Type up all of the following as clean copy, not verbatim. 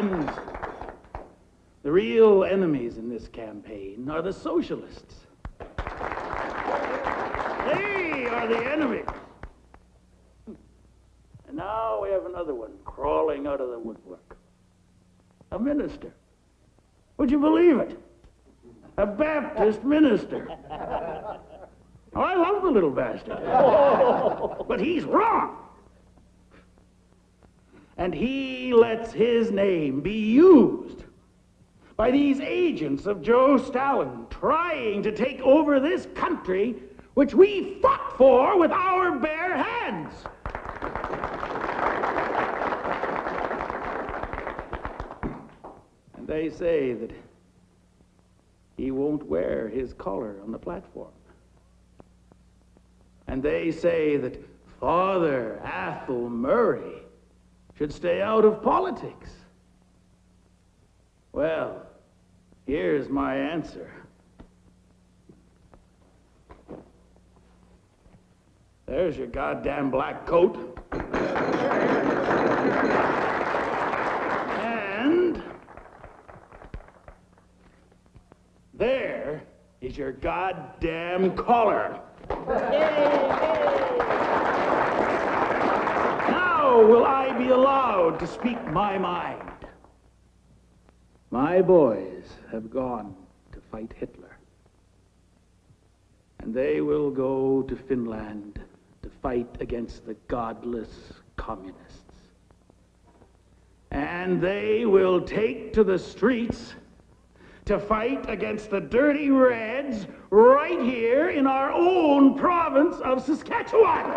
friends, the real enemies in this campaign are the socialists. They are the enemy. And now we have another one crawling out of the woodwork. A minister. Would you believe it? A Baptist minister. Oh, I love the little bastard. But he's wrong. And he lets his name be used by these agents of Joe Stalin trying to take over this country which we fought for with our bare hands. And they say that he won't wear his collar on the platform. And they say that Father Athol Murray should stay out of politics. Well, here's my answer. There's your goddamn black coat. And there is your goddamn collar. Now will I be allowed to speak my mind. My boys have gone to fight Hitler. And they will go to Finland to fight against the godless communists. And they will take to the streets to fight against the dirty Reds right here in our own province of Saskatchewan.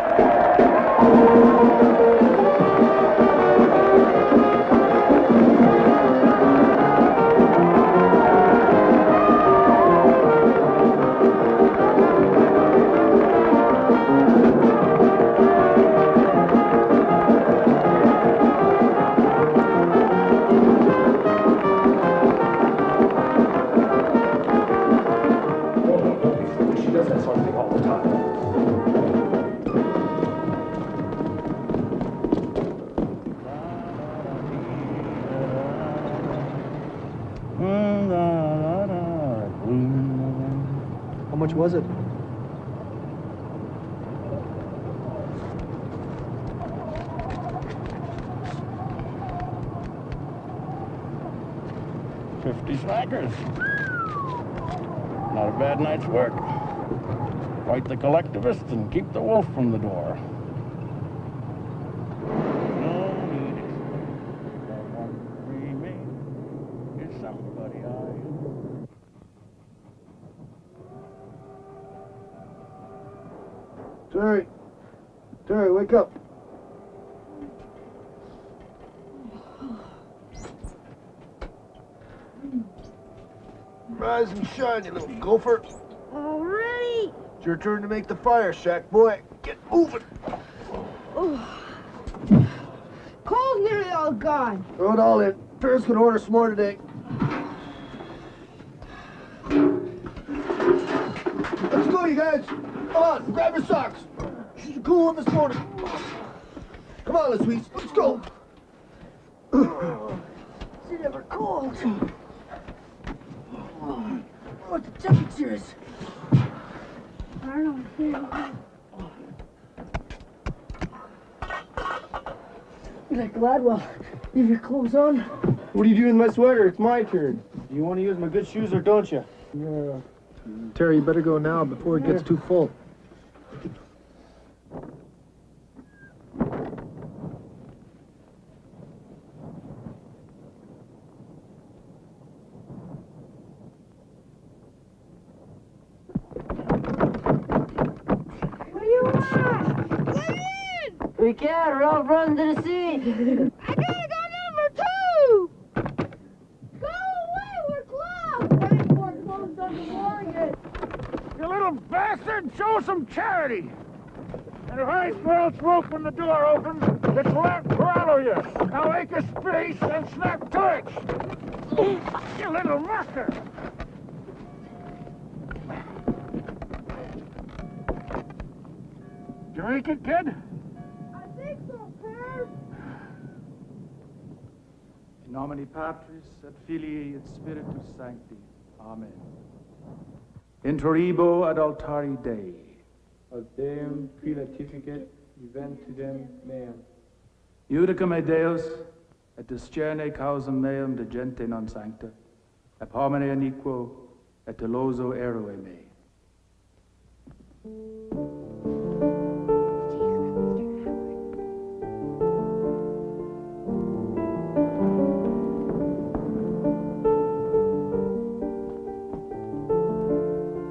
How much was it? $50 Not a bad night's work. Fight the collectivists and keep the wolf from the door. Terry, wake up. Rise and shine, you little gopher. All right. It's your turn to make the fire, Shack boy. Get moving. Oh. Coal's nearly all gone. Throw it all in. Ferris could order some more today. Let's go, you guys. Come on, grab your socks. She's cool one this morning. Come on, Louise. Let's go. It's never cold. What the temperature is? I don't know. You're like Gladwell. Leave your clothes on. What are you doing with my sweater? It's my turn. Do you want to use my good shoes or don't you? Yeah. Terry, you better go now before it gets too full. What do you want? Get in! We can't, or I'll run to the sea. I gotta go number 2! Go away, we're closed! Wait for it, closed on the mortgage. You little bastard, show some charity. And if I smell smoke when the door opens, it's left swallow you. Now make a space and snap to it. You little mucker. Did you make it, kid? I think so, Pam. In nomine Patris et Filii et Spiritus Sancti. Amen. Introribo ad altari Dei. Ad Deum pilatificet eventidem meam. Iudicum e Deus, et discerne causam meum de gente non sancta, ep homine iniquo, et deloso eroe mei.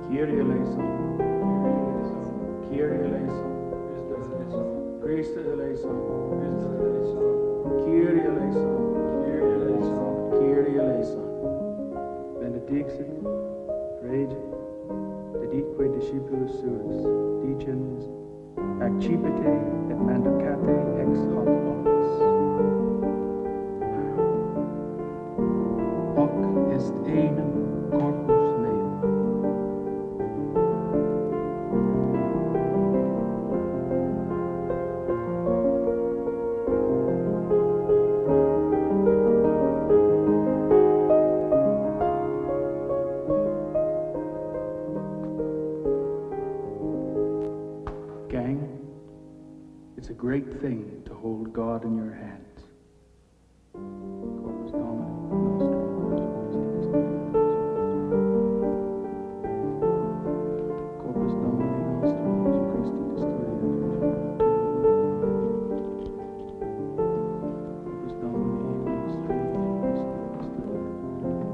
Kyrie eleison. Kyrie eleison. Christe eleison. Kyrie eleison. Kyrie eleison. Kyrie eleison. Benedixit, rege, dedique discipulus suus, dicens, accipite et mandicate ex hoc olis. Hoc est enim corpus meum. Gang, it's a great thing to hold God in your hands. Corpus Domini nostrum. Corpus Domini nostrum, Jesu Christi Custodia. Corpus Domini nostrum, Jesu Christi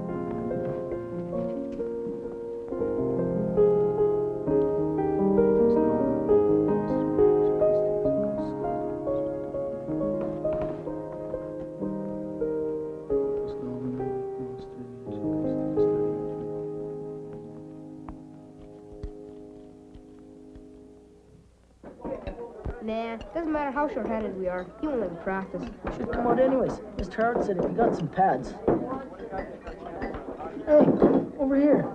Nah, doesn't matter how short-handed we are. He won't let me practice. Should come out anyways. Mr. Howard said if you got some pads. Hey, over here.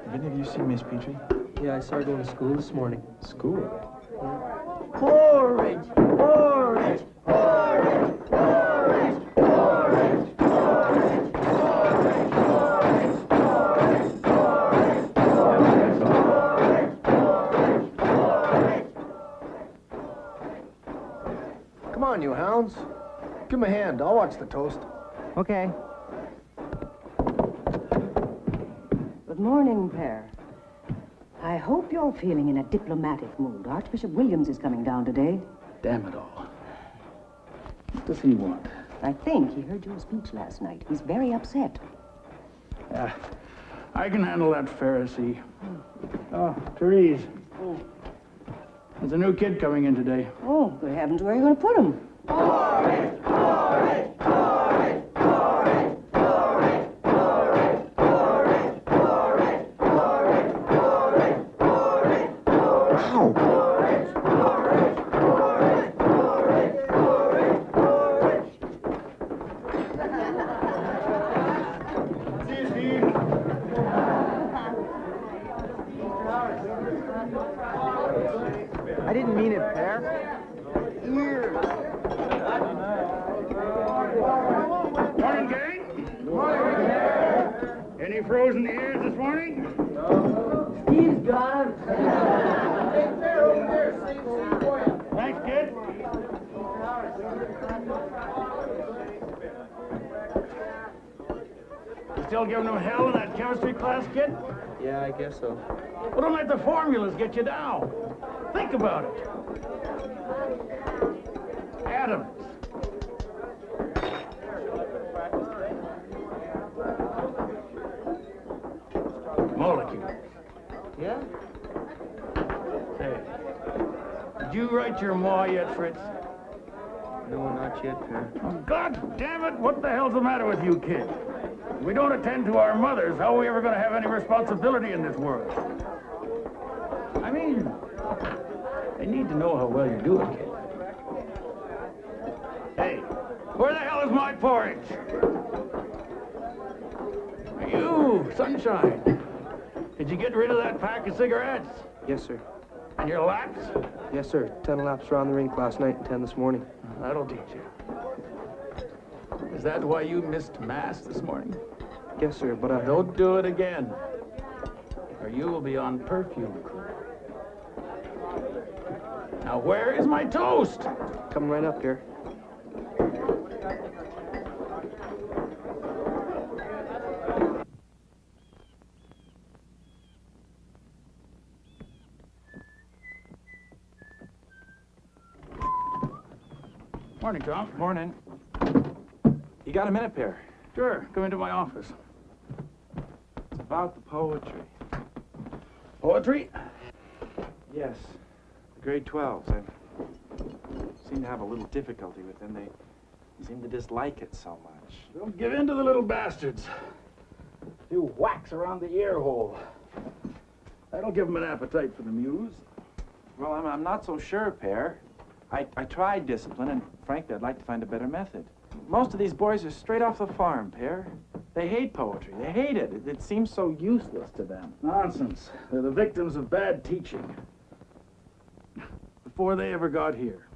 Have any of you seen Miss Petrie? Yeah, I saw her going to school this morning. School? Porridge! Porridge! Porridge! Porridge! Porridge! Porridge! Come on, you hounds. Give him a hand. I'll watch the toast. Okay. Good morning, Pear. I hope you're feeling in a diplomatic mood. Archbishop Williams is coming down today. Damn it all. What does he want? I think he heard your speech last night. He's very upset. I can handle that Pharisee. Oh, Therese. There's a new kid coming in today. Oh, good heavens, where are you going to put him? Porridge! Porridge! Porridge! Porridge! Porridge! Porridge! Porridge! Porridge! Porridge! Porridge! Porridge! Ow! Porridge! Porridge! Porridge! Porridge! Porridge! Porridge! See you, Steve. I didn't mean it, Pear. Ears. Morning, gang. Any frozen ears this morning? He's got him. Thanks, kid. You still giving them hell in that chemistry class, kid? Yeah, I guess so. Well, don't let the formulas get you down. Think about it. Atoms. Molecules. Yeah? Say, did you write your ma yet, Fritz? No, not yet, Pear. Oh, God damn it, what the hell's the matter with you, kid? If we don't attend to our mothers, how are we ever going to have any responsibility in this world? I mean, they need to know how well you're doing, kid. Hey, where the hell is my porridge? You, sunshine. Did you get rid of that pack of cigarettes? Yes, sir. And your laps? Yes, sir. 10 laps around the rink last night and 10 this morning. That'll teach you. Is that why you missed Mass this morning? Yes, sir, but I... Don't do it again, or you will be on perfume crew. Now, where is my toast? Coming right up here. Morning, Tom. Morning. You got a minute, Pear? Sure, come into my office. It's about the poetry. Poetry? Yes. The grade 12s. I seem to have a little difficulty with them. They seem to dislike it so much. Don't give in to the little bastards. A few whacks around the ear hole. That'll give them an appetite for the muse. Well, I'm not so sure, Pear. I tried discipline, and frankly, I'd like to find a better method. Most of these boys are straight off the farm, Pear. They hate poetry. They hate it. It seems so useless to them. Nonsense. They're the victims of bad teaching. Before they ever got here.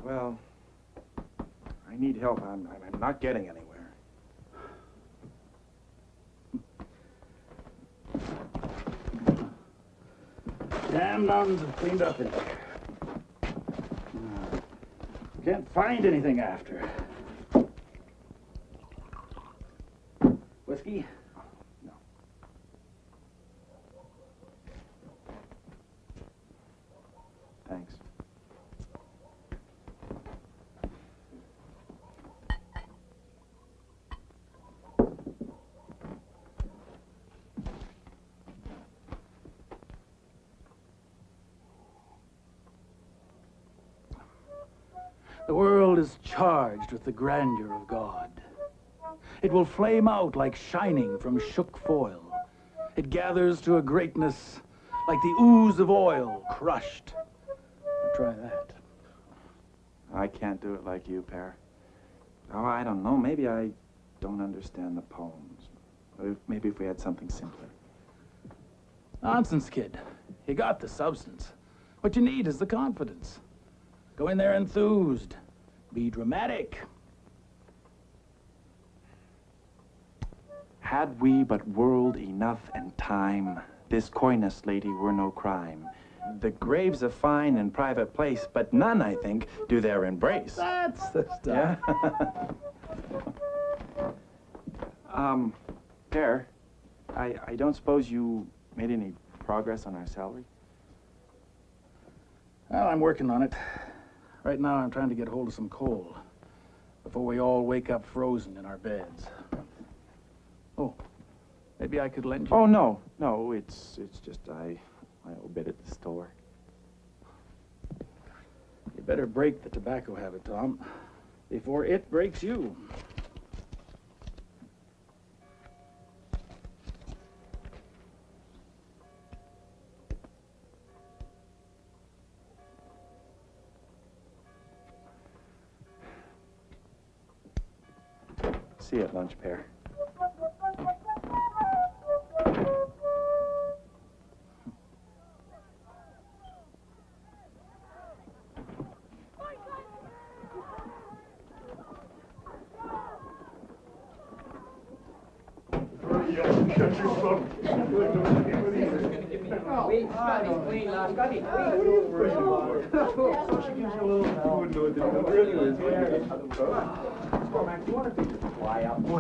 Well, I need help. I'm not getting anywhere. Damn nuns have cleaned up in here. Can't find anything after. Whiskey? No. Thanks. The world is charged with the grandeur of God. It will flame out like shining from shook foil. It gathers to a greatness like the ooze of oil crushed. Now try that. I can't do it like you, Pear. Oh, I don't know. Maybe I don't understand the poems. Maybe if we had something simpler. Nonsense, kid. You got the substance. What you need is the confidence. Go in there enthused. Be dramatic. Had we but whirled enough and time, this coyness, lady, were no crime. The grave's a fine and private place, but none, I think, do there embrace. That's the stuff. Yeah? Pear, I don't suppose you made any progress on our salary? Well, I'm working on it. Right now, I'm trying to get hold of some coal before we all wake up frozen in our beds. Oh, maybe I could lend you... Oh, no, it's just I obeyed at the store. You better break the tobacco habit, Tom, before it breaks you. See you at lunch, Pear.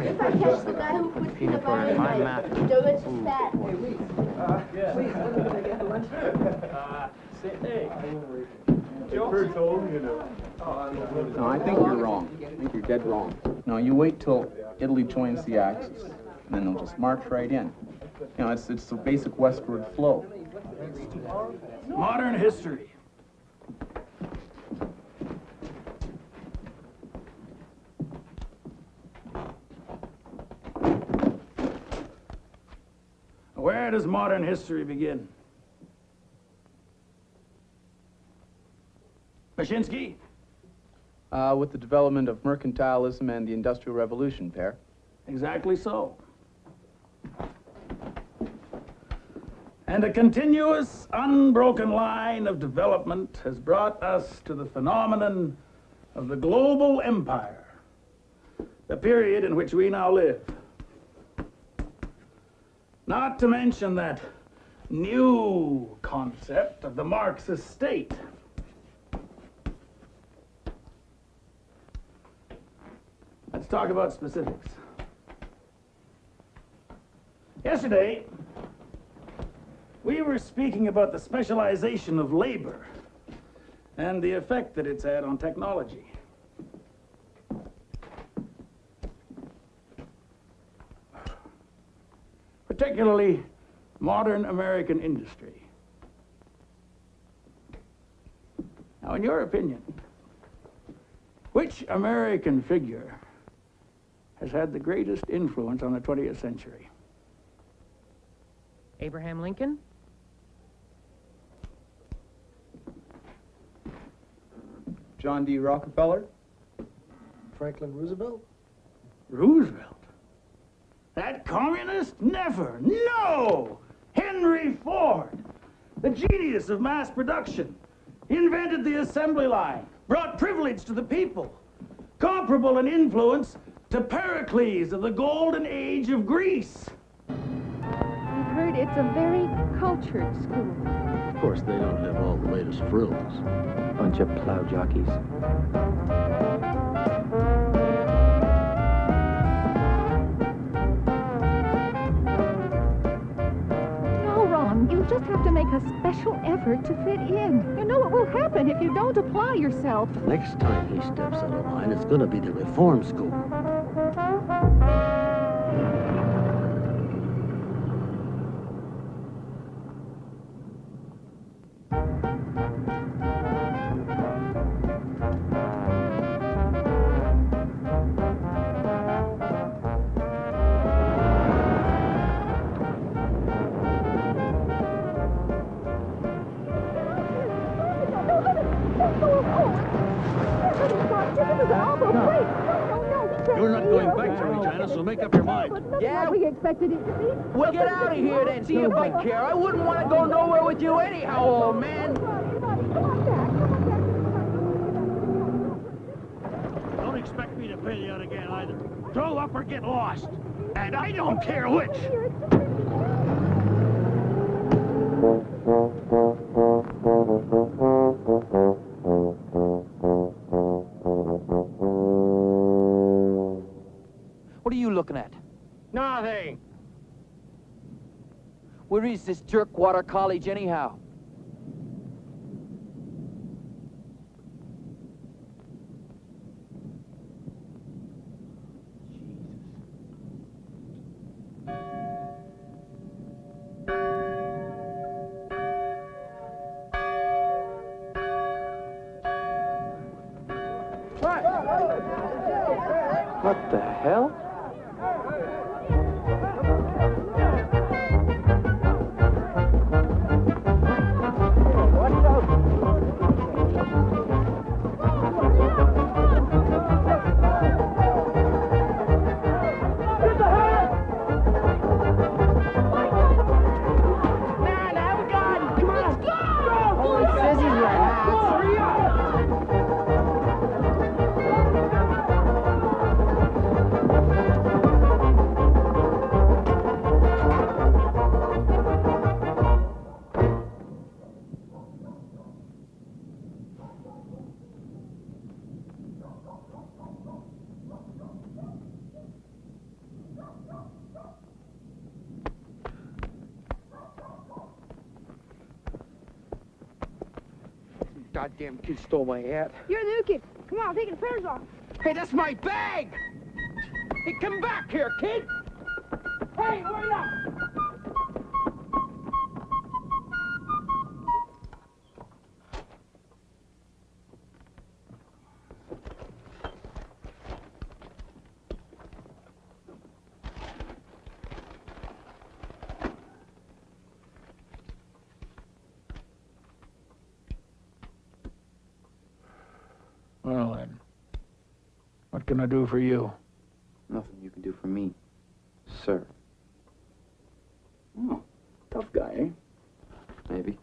If I catch the guy who puts peanut butter in my donuts is fat. No, I think you're wrong. I think you're dead wrong. No, you wait till Italy joins the Axis, and then they'll just march right in. You know, it's the basic westward flow. Modern history. Where does modern history begin? Mashinsky? With the development of mercantilism and the Industrial Revolution, Pear. Exactly so. And a continuous, unbroken line of development has brought us to the phenomenon of the global empire. the period in which we now live. Not to mention that new concept of the Marxist state. Let's talk about specifics. Yesterday, we were speaking about the specialization of labor and the effect that it's had on technology. Particularly modern American industry. Now, in your opinion, which American figure has had the greatest influence on the 20th century? Abraham Lincoln? John D. Rockefeller? Franklin Roosevelt? Roosevelt? That communist? Never! No! Henry Ford! The genius of mass production. He invented the assembly line, brought privilege to the people, comparable in influence to Pericles of the golden age of Greece. I've heard it's a very cultured school. Of course, they don't have all the latest frills. Bunch of plow jockeys. No, Ron, you just have to make a special effort to fit in. You know what will happen if you don't apply yourself. Next time he steps out of line, it's gonna be the reform school. You're not going back to Regina, so make up your mind. Yeah, we expected it to be. Well, get out of here then, see if I care. I wouldn't want to go nowhere with you anyhow, old man. Don't expect me to bail you out again either. Throw up or get lost. And I don't care which. What are you looking at? Nothing. Where is this Jerkwater College anyhow? What the hell? Goddamn kid stole my hat. You're the new kid. Come on, take the pairs off. Hey, that's my bag! Hey, come back here, kid! Hey, wait up! Well then, what can I do for you? Nothing you can do for me, sir. Oh, tough guy, eh? Maybe.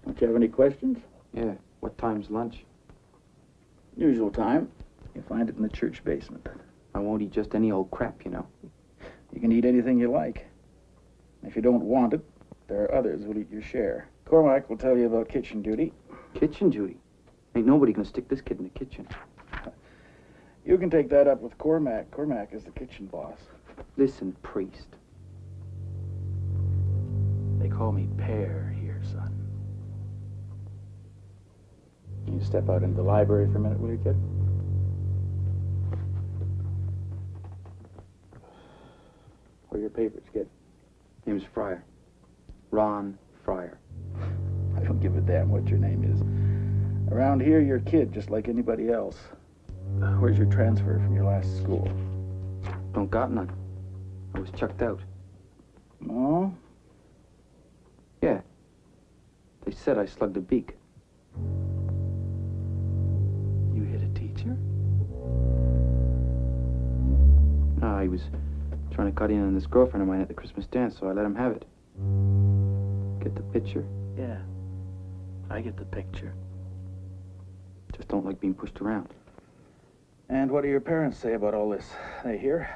Don't you have any questions? Yeah. What time's lunch? Usual time. You'll find it in the church basement. I won't eat just any old crap, you know. You can eat anything you like. If you don't want it, there are others who'll eat your share. Cormac will tell you about kitchen duty. Kitchen duty? Ain't nobody gonna stick this kid in the kitchen. You can take that up with Cormac. Cormac is the kitchen boss. Listen, priest. They call me Pear here, son. Can you step out into the library for a minute, will you, kid? What are your papers, kid? Name's Fryer. Ron Fryer. I don't give a damn what your name is. Around here, you're a kid, just like anybody else. Where's your transfer from your last school? Don't got none. I was chucked out. No? Yeah. They said I slugged a beak. You hit a teacher? No, he was trying to cut in on this girlfriend of mine at the Christmas dance, so I let him have it. Get the picture? Yeah. I get the picture. Just don't like being pushed around. And what do your parents say about all this? They hear?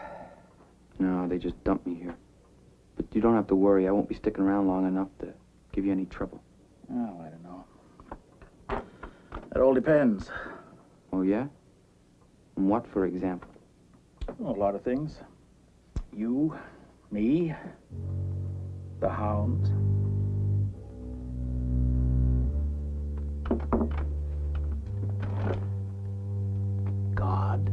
No, they just dumped me here. But you don't have to worry. I won't be sticking around long enough to give you any trouble. Oh, I don't know. That all depends. Oh, yeah? And what, for example? Oh, a lot of things. You, me, the Hounds. God.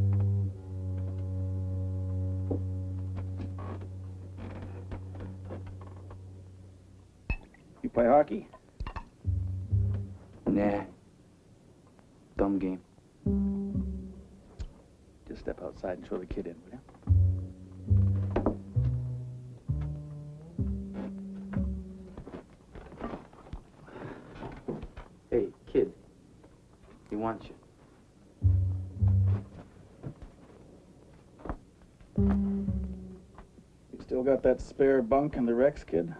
You play hockey? Nah. Dumb game. Just step outside and show the kid in, will you? Hey, kid. He wants you. You still got that spare bunk in the Rex, kid?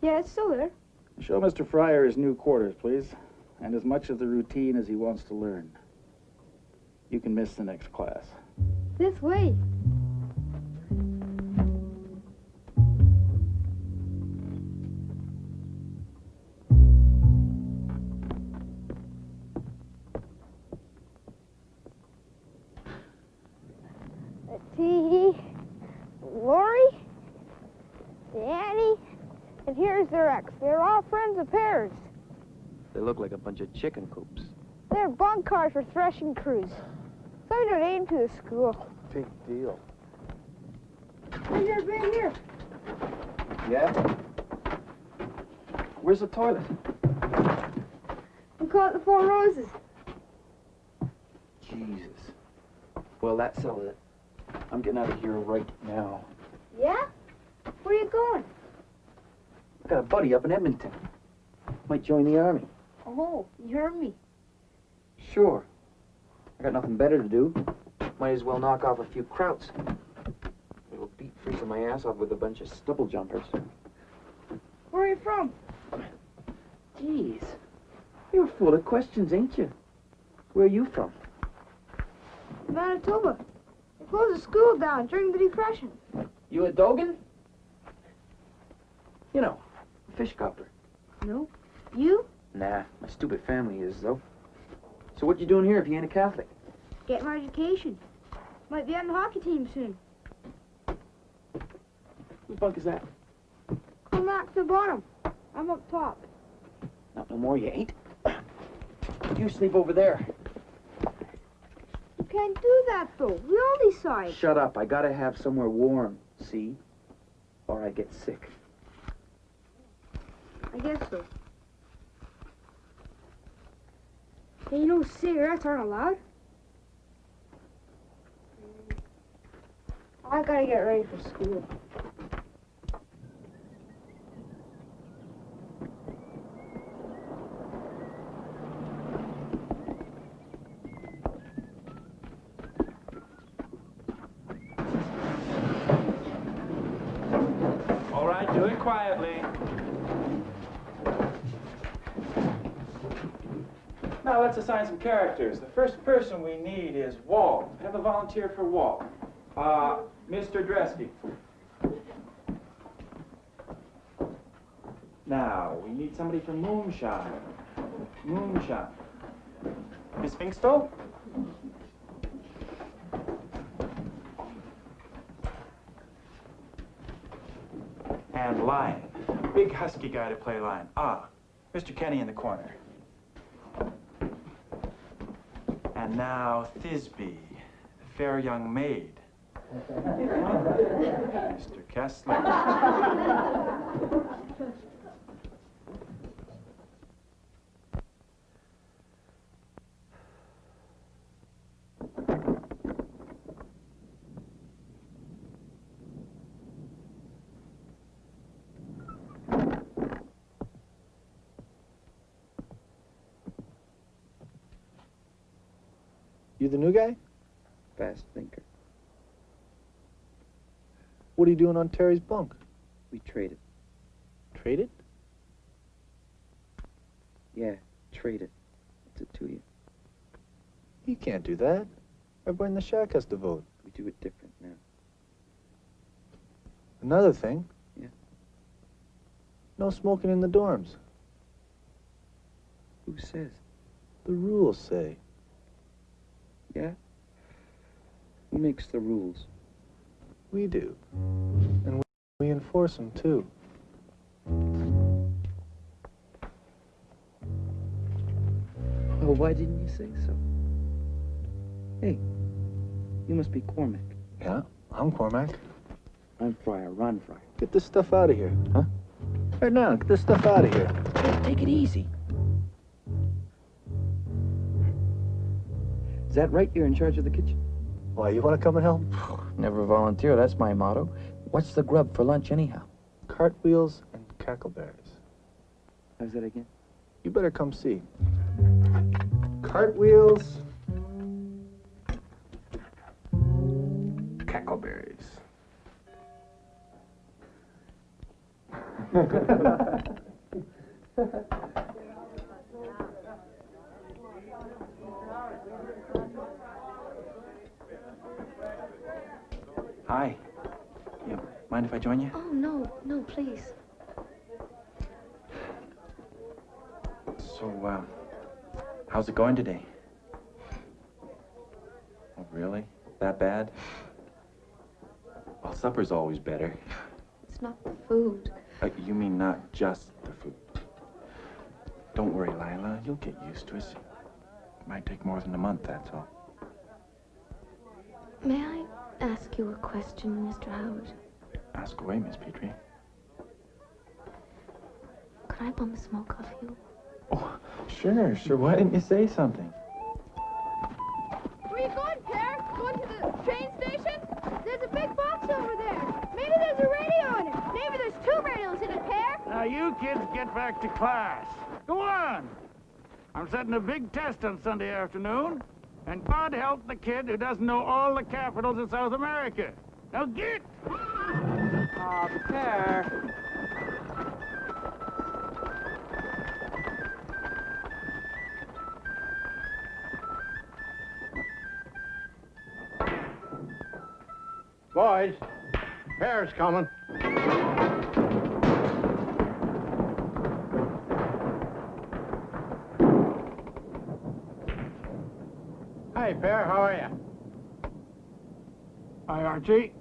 Yeah, it's still there. Show Mr. Fryer his new quarters, please, and as much of the routine as he wants to learn. You can miss the next class. This way. T. Lori, Danny, and here's their ex. They're all friends of Pear's. They look like a bunch of chicken coops. They're bunk cars for threshing crews. Send their name to the school. Big deal. And they're right here. Yeah? Where's the toilet? We call it the Four Roses. Jesus. Well, that settles it. I'm getting out of here right now. Yeah? Where are you going? I got a buddy up in Edmonton. Might join the army. Oh, you heard me. Sure. I got nothing better to do. Might as well knock off a few krauts. It'll beat freezing my ass off with a bunch of stubble jumpers. Where are you from? Jeez. You're full of questions, ain't you? Where are you from? Manitoba. They closed the school down during the Depression. You a Dogan? You know, a fish gobbler. No. You? Nah, my stupid family is, though. So what you doing here if you ain't a Catholic? Get my education. Might be on the hockey team soon. Whose bunk is that? Come back to the bottom. I'm up top. Not no more, you ain't. You sleep over there. You can't do that, though. We all decide. Shut up. I gotta have somewhere warm, see? Or I get sick. I guess so. Hey, you know cigarettes aren't allowed? I gotta get ready for school. All right, do it quietly. Now let's assign some characters. The first person we need is Walt. Have a volunteer for Walt. Mr. Dresky. Now, we need somebody for Moonshine. Moonshine. Miss Finkstall? And Lion. Big husky guy to play Lion. Mr. Kenny in the corner. And now Thisbe, the fair young maid. Mr. Kessler. You the new guy? Fast thinker. What are you doing on Terry's bunk? We traded. Traded? Yeah, traded. What's it to you? You can't do that. Everybody in the shack has to vote. We do it different now. Another thing. Yeah? No smoking in the dorms. Who says? The rules say. Yeah? Who makes the rules? We do. And we enforce them, too. Oh, why didn't you say so? Hey, you must be Cormac. Yeah, I'm Cormac. I'm Fryer, Ron Fryer. Get this stuff out of here. Huh? Right now, get this stuff out of here. Take it easy. Is that right? You're in charge of the kitchen? Why, you want to come and help? Never volunteer, that's my motto. What's the grub for lunch, anyhow? Cartwheels and cackleberries. How's that again? You better come see. Cartwheels, cackleberries. Hi. You mind if I join you? Oh, no, no, please. So, how's it going today? Oh, really? That bad? Well, supper's always better. It's not the food. You mean not just the food? Don't worry, Lila. You'll get used to it. It might take more than a month, that's all. May I ask you a question, Mr. Howard? Ask away, Miss Petrie. Could I bum a smoke off you? Oh, sure. Why didn't you say something? Where you going, Pear? Going to the train station? There's a big box over there. Maybe there's a radio in it. Maybe there's 2 radios in it, Pear. Now, you kids get back to class. Go on. I'm setting a big test on Sunday afternoon, and God help the kid who doesn't know all the capitals of South America. Now get! Pear. Boys, Pear's coming. Hi, Pear, how are you? Hi, Archie.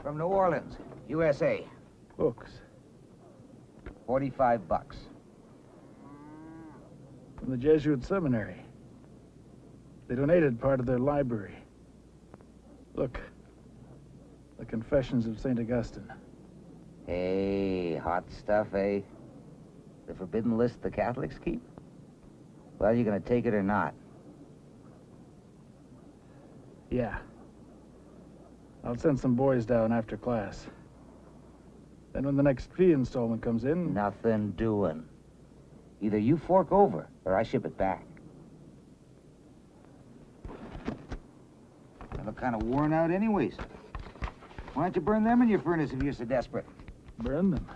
From New Orleans, USA. Books. $45. From the Jesuit seminary. They donated part of their library. Look, The Confessions of St. Augustine. Hey, hot stuff, eh? The forbidden list the Catholics keep? Well, you gonna take it or not? Yeah. I'll send some boys down after class. Then when the next fee installment comes in... Nothing doing. Either you fork over, or I ship it back. I look kind of worn out anyways. Why don't you burn them in your furnace if you're so desperate? Burn them.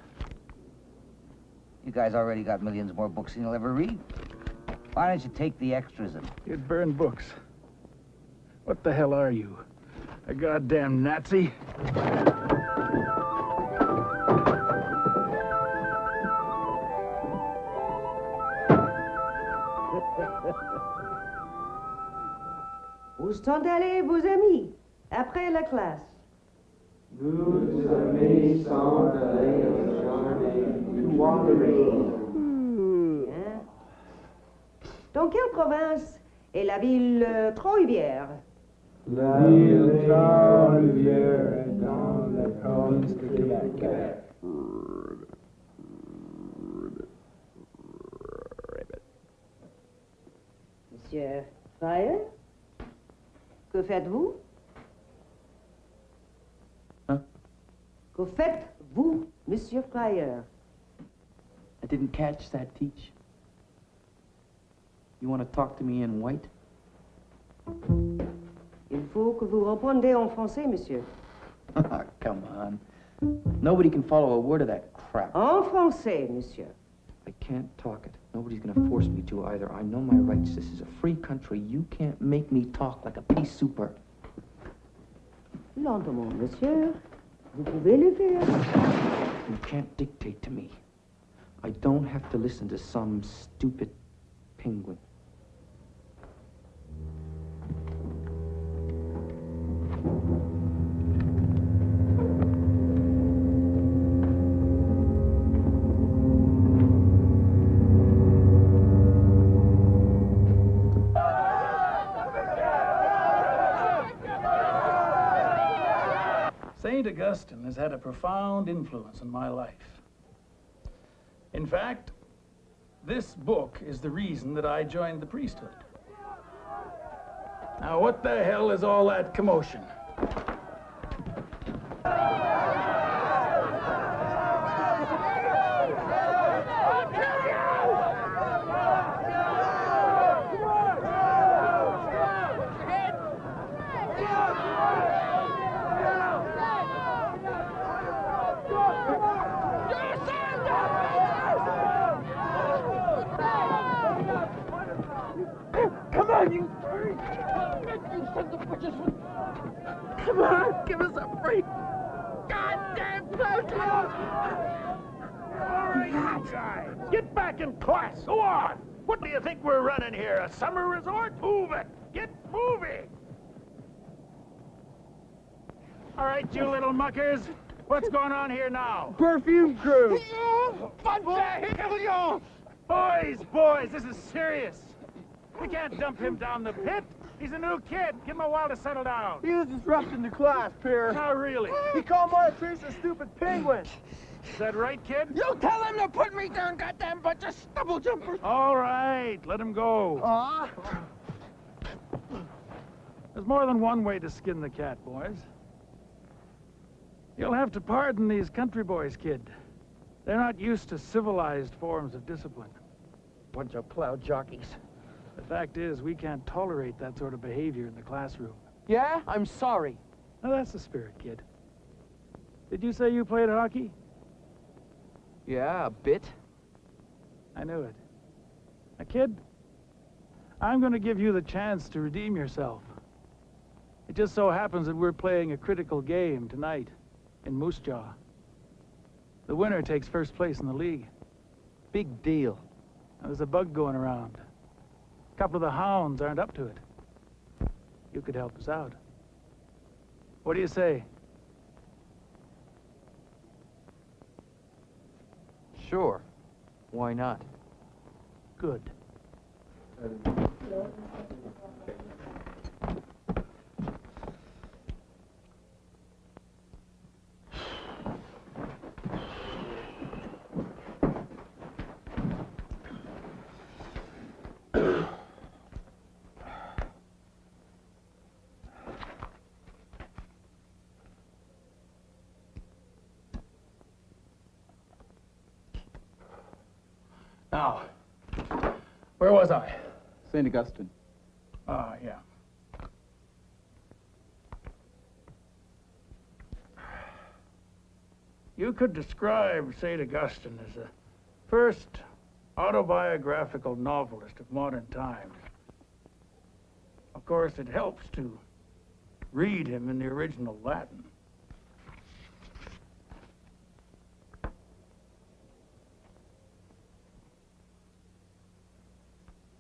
You guys already got millions more books than you'll ever read. Why don't you take the extras and... You'd burn books. What the hell are you? A goddamn Nazi? Où sont allés vos amis après la classe? Nos amis sont allés au jardin wandering. Hein? Dans quelle province est la ville Trois-Rivières? La ville Trois-Rivières est dans la province de Québec. Monsieur Fryer? Que faites-vous? Huh? Que faites-vous, Monsieur Fryer? I didn't catch that, Teach. You want to talk to me in white? Il faut que vous répondiez en français, monsieur. Come on. Nobody can follow a word of that crap. En français, monsieur. I can't talk it. Nobody's gonna force me to either. I know my rights. This is a free country. You can't make me talk like a pea souper. Lentement, monsieur. Vous pouvez le faire. You can't dictate to me. I don't have to listen to some stupid penguin. St. Augustine has had a profound influence on my life. In fact, this book is the reason that I joined the priesthood. Now, what the hell is all that commotion? Come on, give us a break. Goddamn protest! All right, you guys, get back in class. Go on. What do you think we're running here? A summer resort? Move it. Get moving. All right, you little muckers. What's going on here now? Perfume crew. Boys, this is serious. We can't dump him down the pit. He's a new kid. Give him a while to settle down. He was disrupting the class, Pierre. Not really. He called my priest a stupid penguin. Is that right, kid? You tell him to put me down, goddamn bunch of stubble jumpers. All right, let him go. There's more than one way to skin the cat, boys. You'll have to pardon these country boys, kid. They're not used to civilized forms of discipline. Bunch of cloud jockeys. The fact is, we can't tolerate that sort of behavior in the classroom. Yeah, I'm sorry. Now, that's the spirit, kid. Did you say you played hockey? Yeah, a bit. I knew it. Now, kid, I'm going to give you the chance to redeem yourself. It just so happens that we're playing a critical game tonight in Moose Jaw. The winner takes first place in the league. Big deal. Now, there's a bug going around. A couple of the Hounds aren't up to it. You could help us out. What do you say? Sure. Why not? Good. Now, where was I? St. Augustine. Ah, yeah. You could describe St. Augustine as the first autobiographical novelist of modern times. Of course, it helps to read him in the original Latin.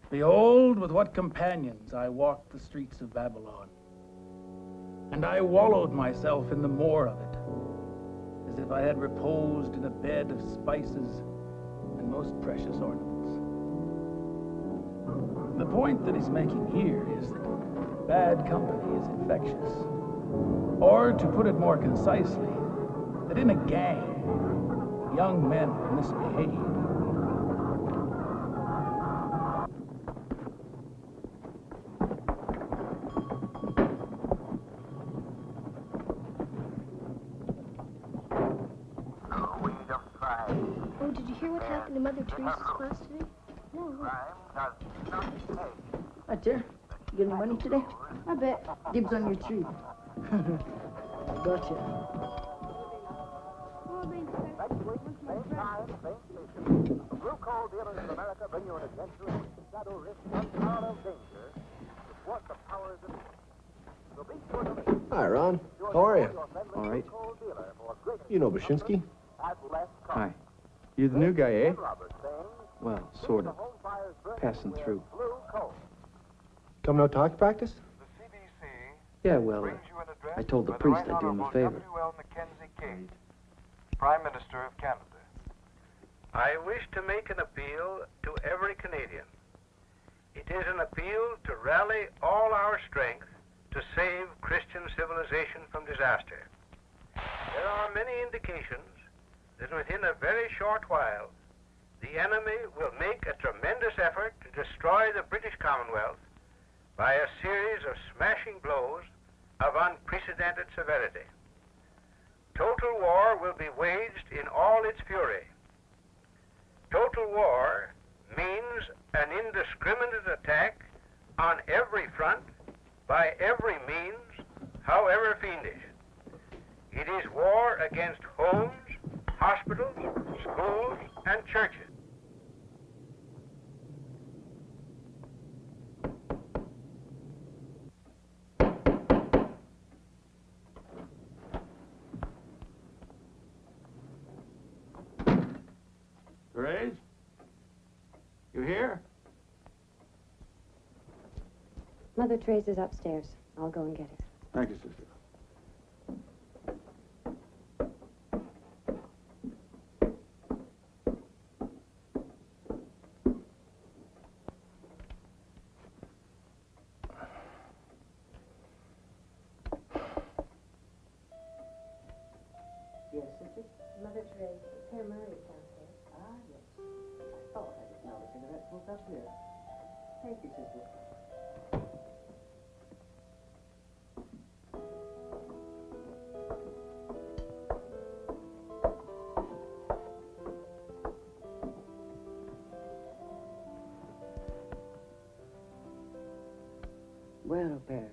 Behold, with what companions I walked the streets of Babylon, and I wallowed myself in the more of it, as if I had reposed in a bed of spices and most precious ornaments. The point that he's making here is that bad company is infectious. Or, to put it more concisely, that in a gang, young men misbehave. Oh, did you hear what happened to Mother Teresa's class today? No. Hi, Ter. You get any money today? I bet. Dibs on your tree. Gotcha. Blue Coal dealers of America bring you an adventure in which the shadow risks unparalleled danger to thwart the powers of evil. So be sure to listen. Hi, Ron. How are you? All right. You know Bashinsky? Hi. You're the new guy, eh? Well, sort of. Passing through. Coming out to hockey practice? Yeah, well, I told the priest I'd do him a favor. Prime Minister of Canada. I wish to make an appeal to every Canadian. It is an appeal to rally all our strength to save Christian civilization from disaster. There are many indications that within a very short while, the enemy will make a tremendous effort to destroy the British Commonwealth by a series of smashing blows of unprecedented severity. Total war will be waged in all its fury. Total war means an indiscriminate attack on every front, by every means, however fiendish. It is war against homes, hospitals, schools, and churches. Therese? You here? Mother Teresa's upstairs. I'll go and get her. Thank you, sister. Yes, sister? Mother Teresa, Père Murray's downstairs. Ah, yes. Oh, I just smell the cigarette smoke up here. Thank you, sister. Well, Père.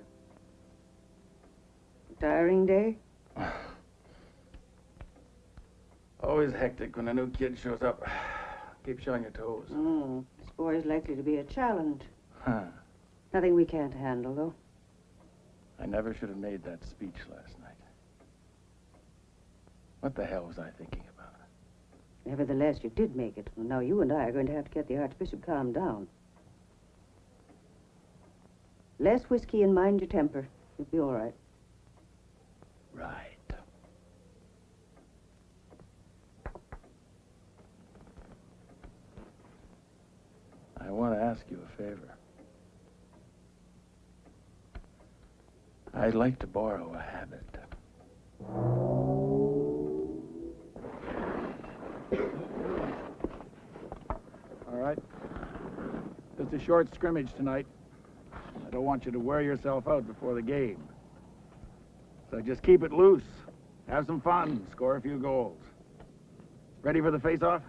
Tiring day? Always hectic when a new kid shows up. Keep showing your toes. Oh, this boy's likely to be a challenge. Huh. Nothing we can't handle, though. I never should have made that speech last night. What the hell was I thinking about? Nevertheless, you did make it. Now you and I are going to have to get the Archbishop calmed down. Less whiskey and mind your temper. You'll be all right. Right. I want to ask you a favor. I'd like to borrow a habit. All right. Just a short scrimmage tonight. I don't want you to wear yourself out before the game. So just keep it loose. Have some fun. Score a few goals. Ready for the face-off?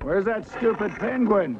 Where's that stupid penguin?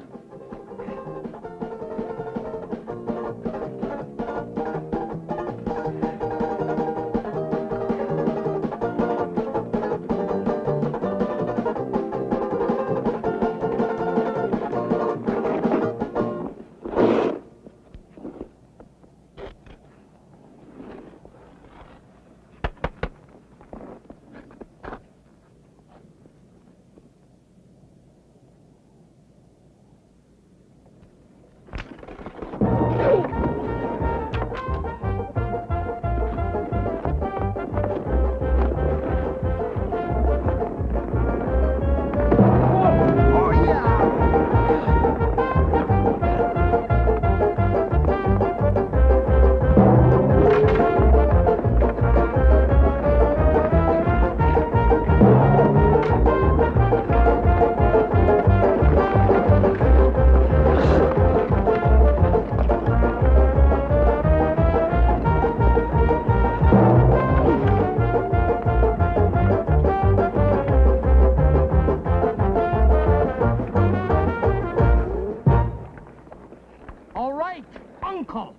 All right, Uncle.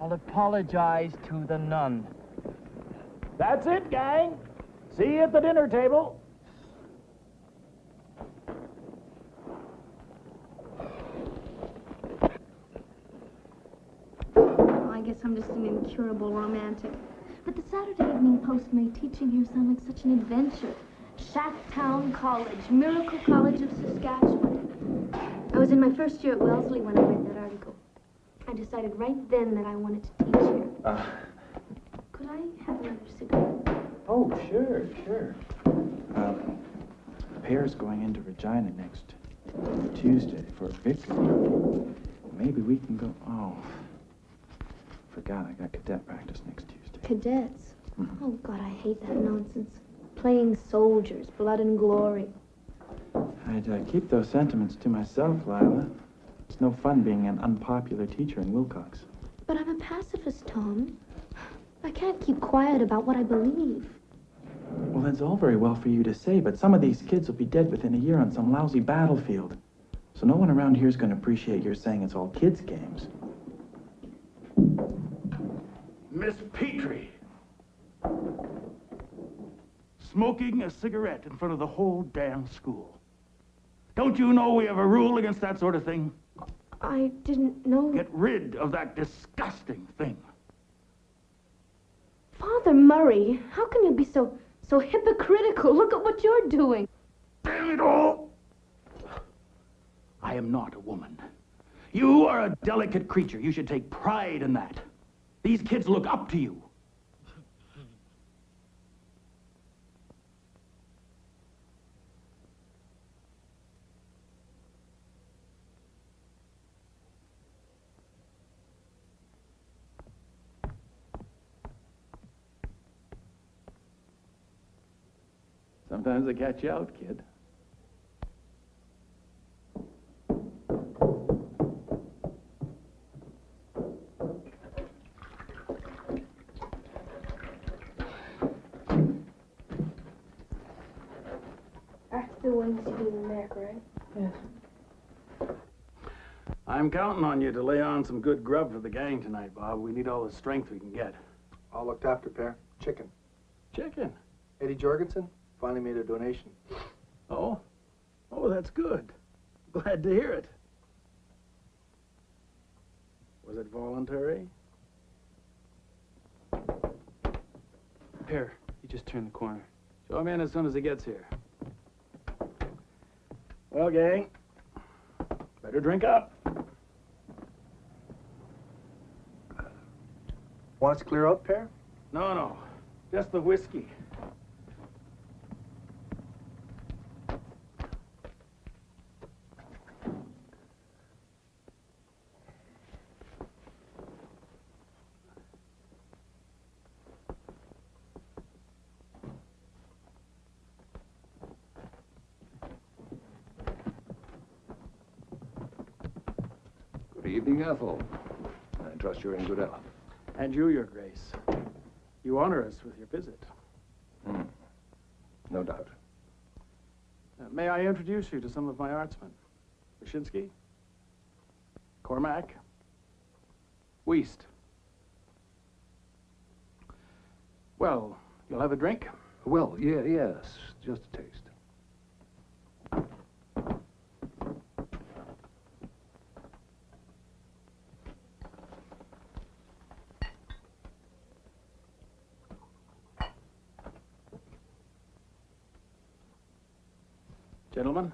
I'll apologize to the nun. That's it, gang. See you at the dinner table. I guess I'm just an incurable romantic. But the Saturday Evening Post made teaching here sound like such an adventure. Shacktown College, Miracle College of Saskatchewan. I was in my first year at Wellesley when I read that article. I decided right then that I wanted to teach here. Could I have another cigarette? Oh, sure, sure. Pear's going into Regina next Tuesday for victory. Maybe we can go. Oh, forgot I got cadet practice next Tuesday. Cadets? Oh, God, I hate that nonsense. Playing soldiers, blood and glory. I'd keep those sentiments to myself, Lila. It's no fun being an unpopular teacher in Wilcox. But I'm a pacifist, Tom. I can't keep quiet about what I believe. Well, that's all very well for you to say, but some of these kids will be dead within a year on some lousy battlefield. So no one around here is going to appreciate your saying it's all kids' games. Miss Petrie. Smoking a cigarette in front of the whole damn school. Don't you know we have a rule against that sort of thing? I didn't know. Get rid of that disgusting thing. Father Murray, how can you be so hypocritical? Look at what you're doing. Damn it all! I am not a woman. You are a delicate creature. You should take pride in that. These kids look up to you. Sometimes they catch you out, kid. After the wings, you do the neck, right? Yes. I'm counting on you to lay on some good grub for the gang tonight, Bob. We need all the strength we can get. All looked after, Pear. Chicken. Chicken? Eddie Jorgensen finally made a donation. Oh? Oh, that's good. Glad to hear it. Was it voluntary? Pear, he just turned the corner. Show him in as soon as he gets here. Well, gang, better drink up. Want us to clear out, Pear? No, just the whiskey. Good evening, Ethel. I trust you're in good health. And you, Your Grace. You honor us with your visit. No doubt. May I introduce you to some of my artsmen? Wyszynski, Cormac, Wiest. Well, you'll have a drink? Well, yes, just a taste. Gentlemen?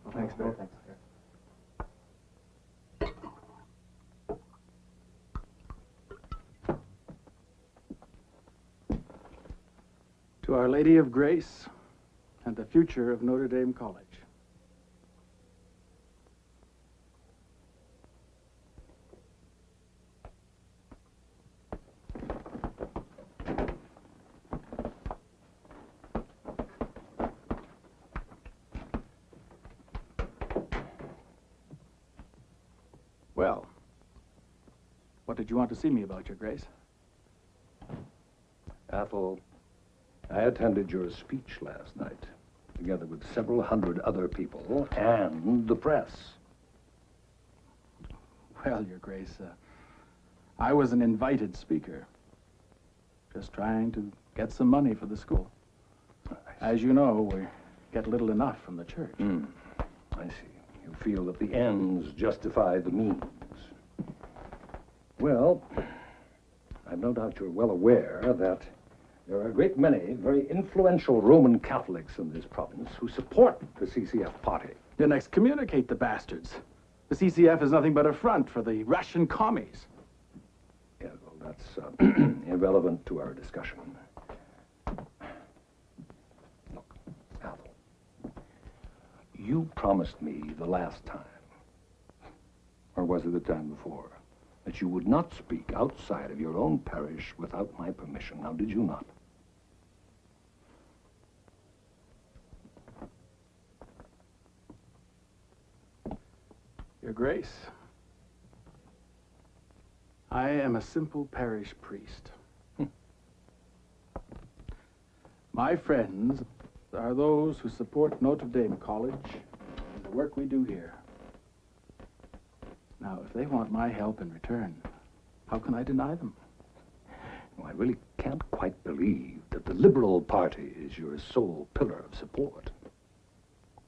Well, thanks, No, Bear. thanks. To Our Lady of Grace and the future of Notre Dame College. Well, what did you want to see me about, Your Grace? Athol, I attended your speech last night, together with several hundred other people and the press. Well, Your Grace, I was an invited speaker, just trying to get some money for the school. As you know, we get little enough from the church. I see. You feel that the ends justify the means. Well, I've no doubt you're well aware that there are a great many very influential Roman Catholics in this province who support the CCF party. Then excommunicate the bastards. The CCF is nothing but a front for the Russian commies. Yeah, well, that's irrelevant to our discussion. Look, Athol, you promised me the last time, or was it the time before, that you would not speak outside of your own parish without my permission. Now, did you not? Your Grace, I am a simple parish priest. My friends are those who support Notre Dame College and the work we do here. Now, if they want my help in return, how can I deny them? Well, I really can't quite believe that the Liberal Party is your sole pillar of support.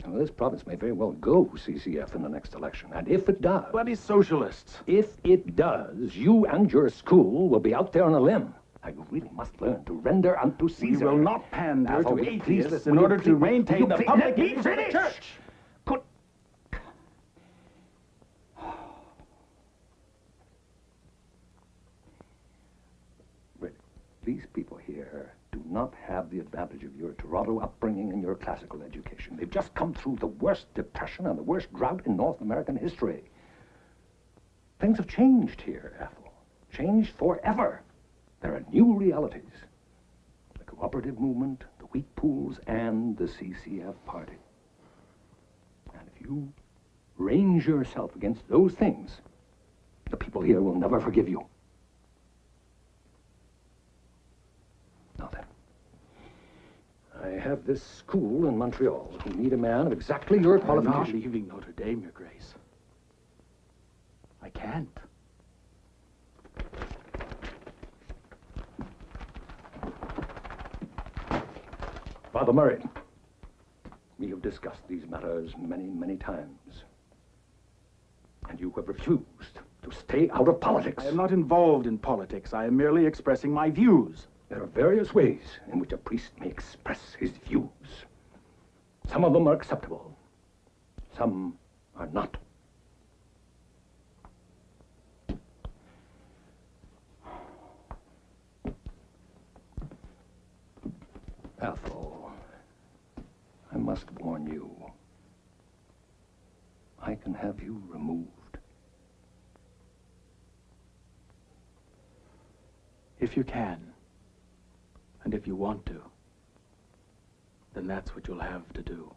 Now, this province may very well go CCF in the next election, and if it does... Bloody socialists! If it does, you and your school will be out there on a limb. Now, you really must learn to render unto Caesar. We will not pander Athol, to will you please atheists listen? in order Will to you maintain the please public let me interest of the finish? church. Really, these people here do not have the advantage of your Toronto upbringing and your classical education. They've just come through the worst depression and the worst drought in North American history. Things have changed here, Athol. Changed forever. There are new realities. The cooperative movement, the wheat pools, and the CCF party. And if you range yourself against those things, the people here will never forgive you. Now then, I have this school in Montreal who need a man of exactly your I'm not qualifications. leaving Notre Dame, Your Grace. I can't. Father Murray, we have discussed these matters many, many times. And you have refused to stay out of politics. I am not involved in politics. I am merely expressing my views. There are various ways in which a priest may express his views. Some of them are acceptable. Some are not. Athol, I must warn you. I can have you removed. If you can, and if you want to, then that's what you'll have to do.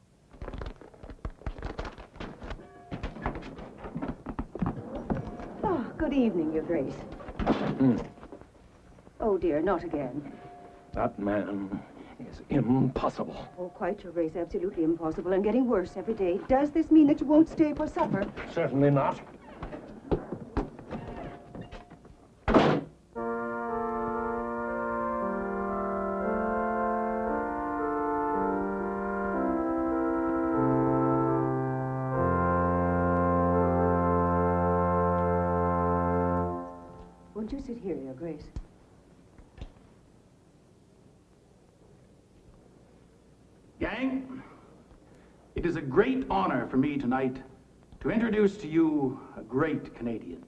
Oh, good evening, Your Grace. Oh, dear, not again. That man is impossible. Oh, quite, Your Grace. Absolutely impossible and getting worse every day. Does this mean that you won't stay for supper? Certainly not. Won't you sit here, Your Grace? Gang, it is a great honor for me tonight to introduce to you a great Canadian.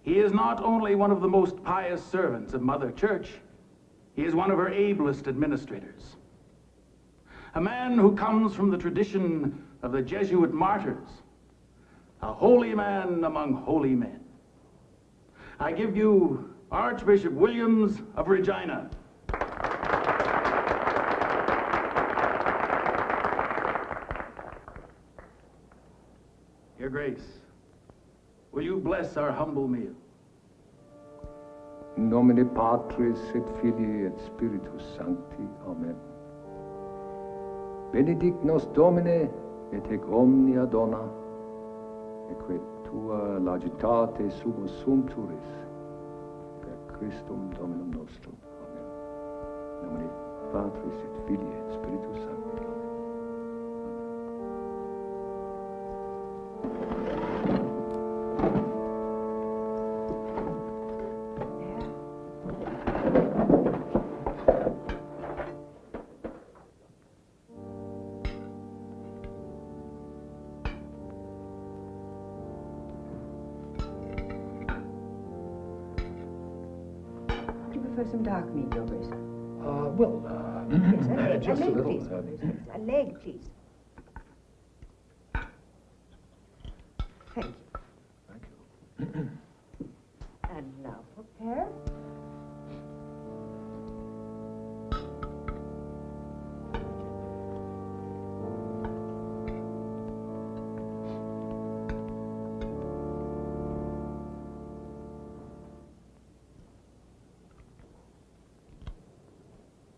He is not only one of the most pious servants of Mother Church, he is one of her ablest administrators. A man who comes from the tradition of the Jesuit martyrs, a holy man among holy men. I give you Archbishop Williams of Regina. Your Grace, will you bless our humble meal? In nomine Patris et Filii et Spiritus Sancti. Amen. Benedict nos Domine et ec omnia dona, eque tua largitate sumus sumpturis, per Christum Dominum nostrum. Amen. In nomine Patris et Filii et Spiritus Sancti. Amen. For some dark meat, Your Grace. Yes, just a leg, little. please, Your Grace. A leg, please. Thank you. Thank you. And now prepare.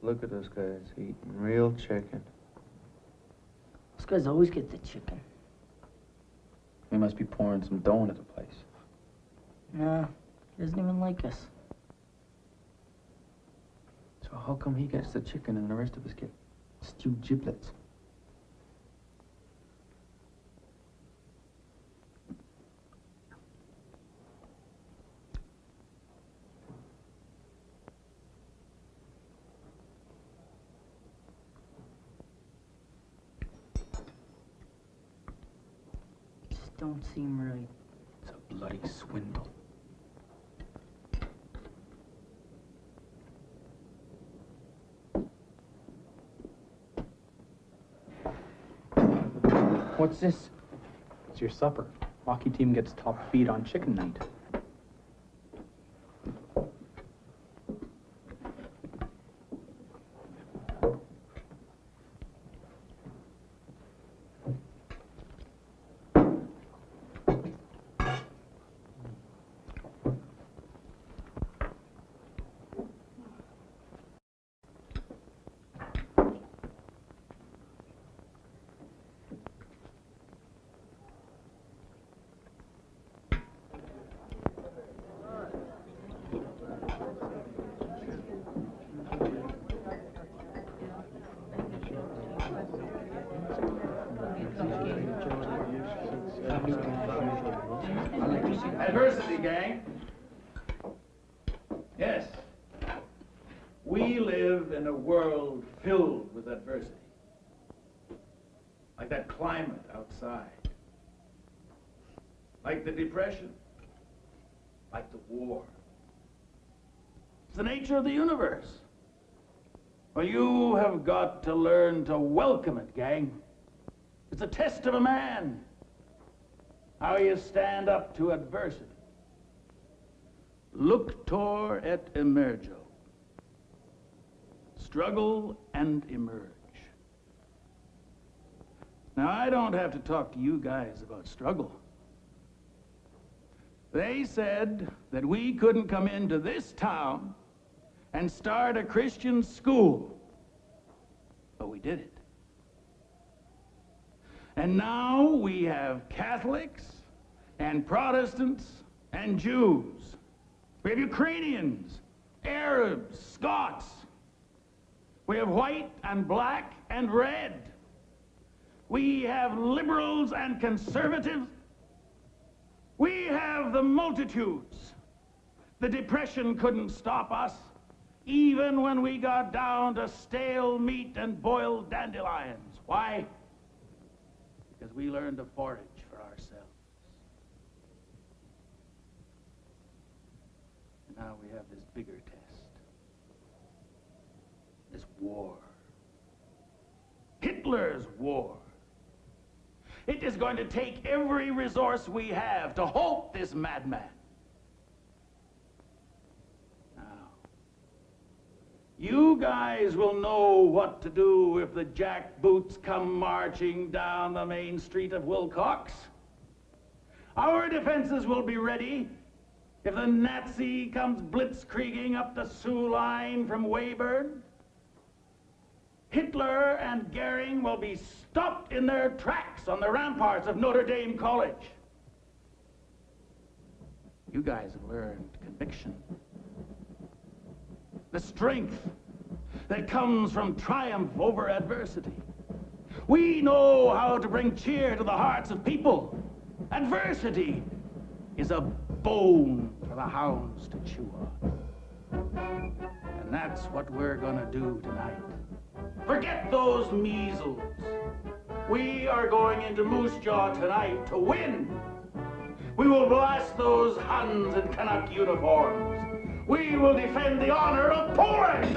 Look at those guys eating real chicken. Those guys always get the chicken. We must be pouring some dough into the place. Nah, he doesn't even like us. So how come he gets the chicken and the rest of us get stewed giblets? Don't seem right. It's a bloody swindle. What's this? It's your supper. Hockey team gets top feed on chicken night. Adversity, gang. Yes. We live in a world filled with adversity. Like that climate outside. Like the Depression. Like the war. It's the nature of the universe. Well, you have got to learn to welcome it, gang. It's a test of a man. How you stand up to adversity. Luctor et emergo. Struggle and emerge. Now, I don't have to talk to you guys about struggle. They said that we couldn't come into this town and start a Christian school but we did it. And now we have Catholics and Protestants and Jews. We have Ukrainians, Arabs, Scots. We have white and black and red. We have liberals and conservatives. We have the multitudes. The Depression couldn't stop us, even when we got down to stale meat and boiled dandelions. Why? Because we learned to forage for ourselves. And now we have this bigger test. This war. Hitler's war. It is going to take every resource we have to halt this madman. Now, you guys will know what to do if the jackboots come marching down the main street of Wilcox. Our defenses will be ready if the Nazi comes blitzkrieging up the Sioux line from Weyburn. Hitler and Goering will be stopped in their tracks on the ramparts of Notre Dame College. You guys have learned conviction. The strength that comes from triumph over adversity. We know how to bring cheer to the hearts of people. Adversity is a bone for the hounds to chew on. And that's what we're gonna do tonight. Forget those measles. We are going into Moose Jaw tonight to win. We will blast those Huns in Canuck uniforms. We will defend the honor of Poland.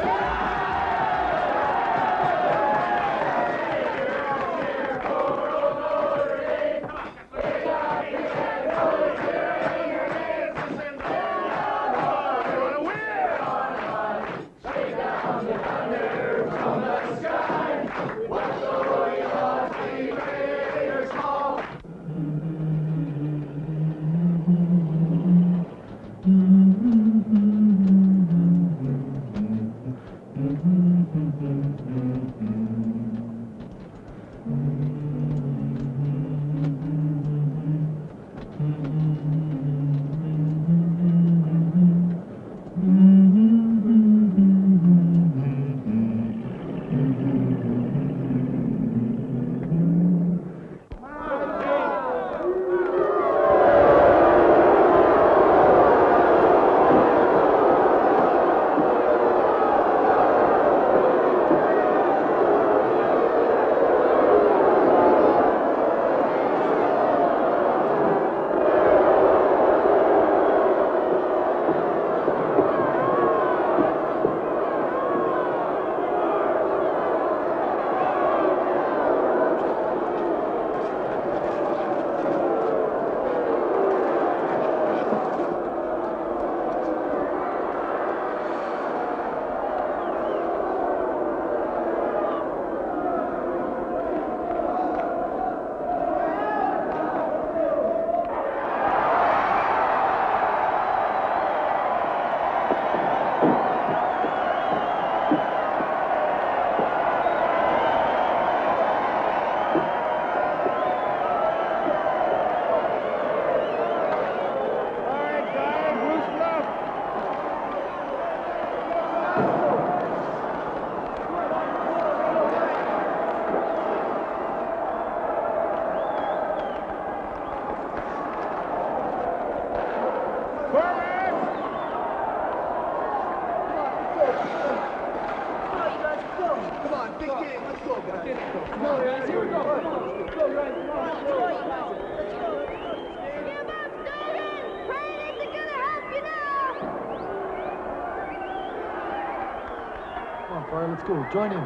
Let's go. Join in.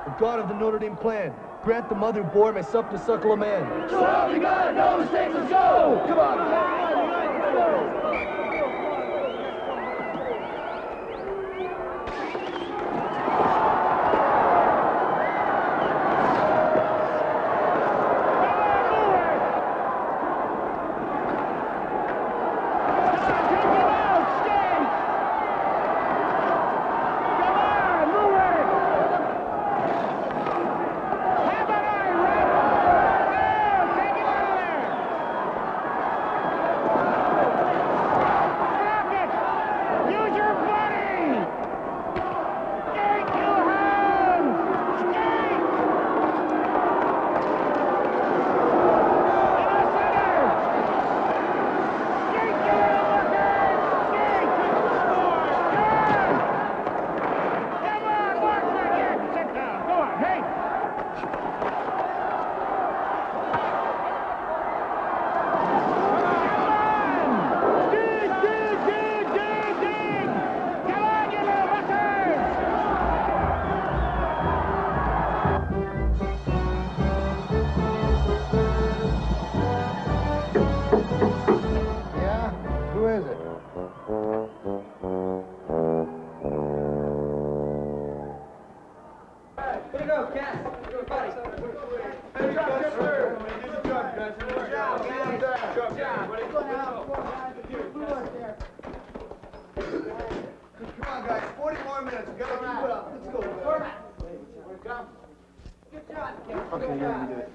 The God of the Notre Dame clan, grant the mother bore myself to suckle a man. So help me God, no mistakes, let's go! Come on. is it? Way to go, Cass. Good buddy. Good job, sir. Good job, guys. Good job, guys. Good job. Come on, guys. 40 more minutes. We gotta keep it up. Let's go. Come. Good job, Cass. Okay, yeah, we do it.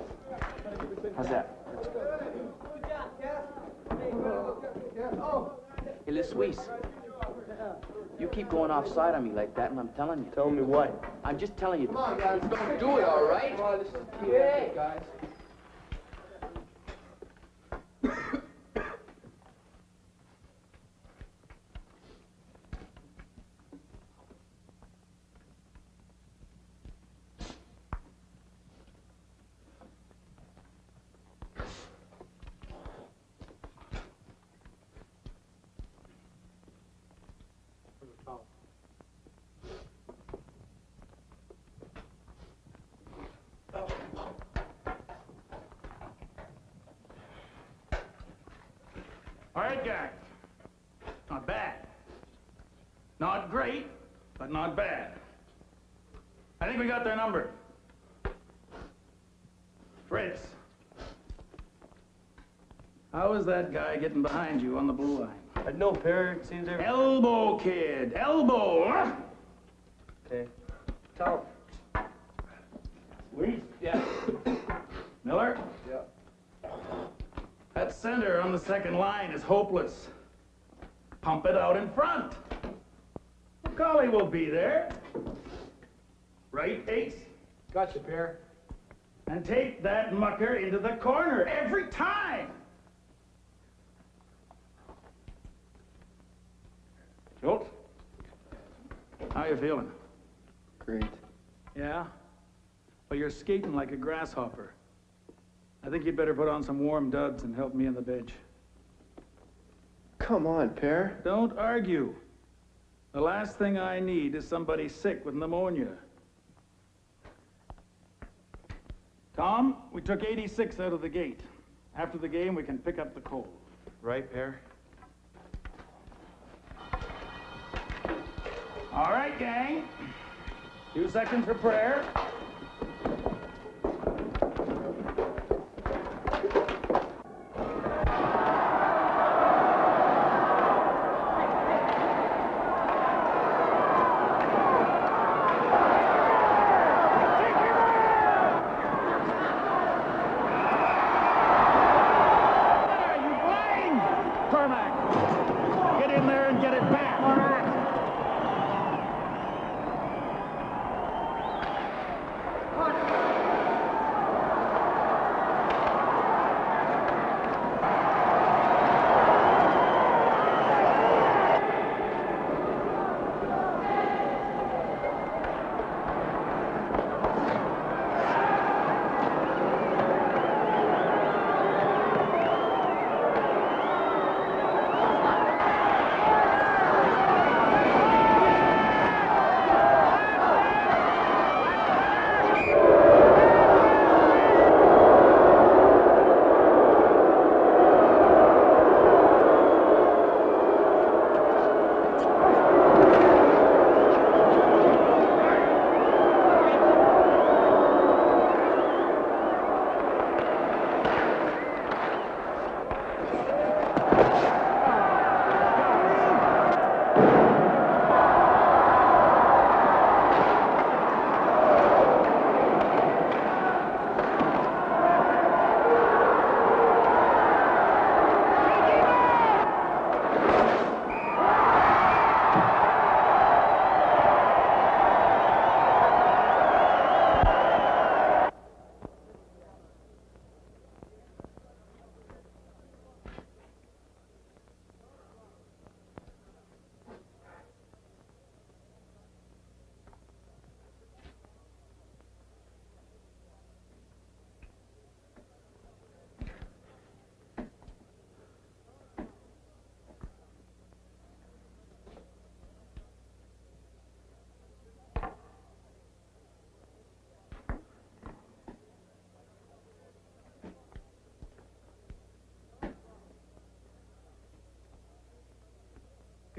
How's that? Good job, Cass. Hey, Luis, you keep going offside on me like that, and I'm telling you. Tell me what? I'm just telling you. Come on, guys. Don't do it, all right? Come on, this is key, guys. All right, guys. Not bad. Not great, but not bad. I think we got their number. Fritz. How is that guy getting behind you on the blue line? I know, Perry. It seems every... Elbow, kid. Elbow. Okay. Tell him. Luis? Yeah. Miller? Yeah. That center on the second line is hopeless. Pump it out in front. Macaulay will be there. Right, Ace? Gotcha, Pear. And take that mucker into the corner every time. Schultz? How you feeling? Great. Yeah? Well, you're skating like a grasshopper. I think you'd better put on some warm duds and help me on the bench. Come on, Pear. Don't argue. The last thing I need is somebody sick with pneumonia. Tom, we took 86 out of the gate. After the game, we can pick up the cold. Right, Pear? All right, gang. 2 seconds for prayer.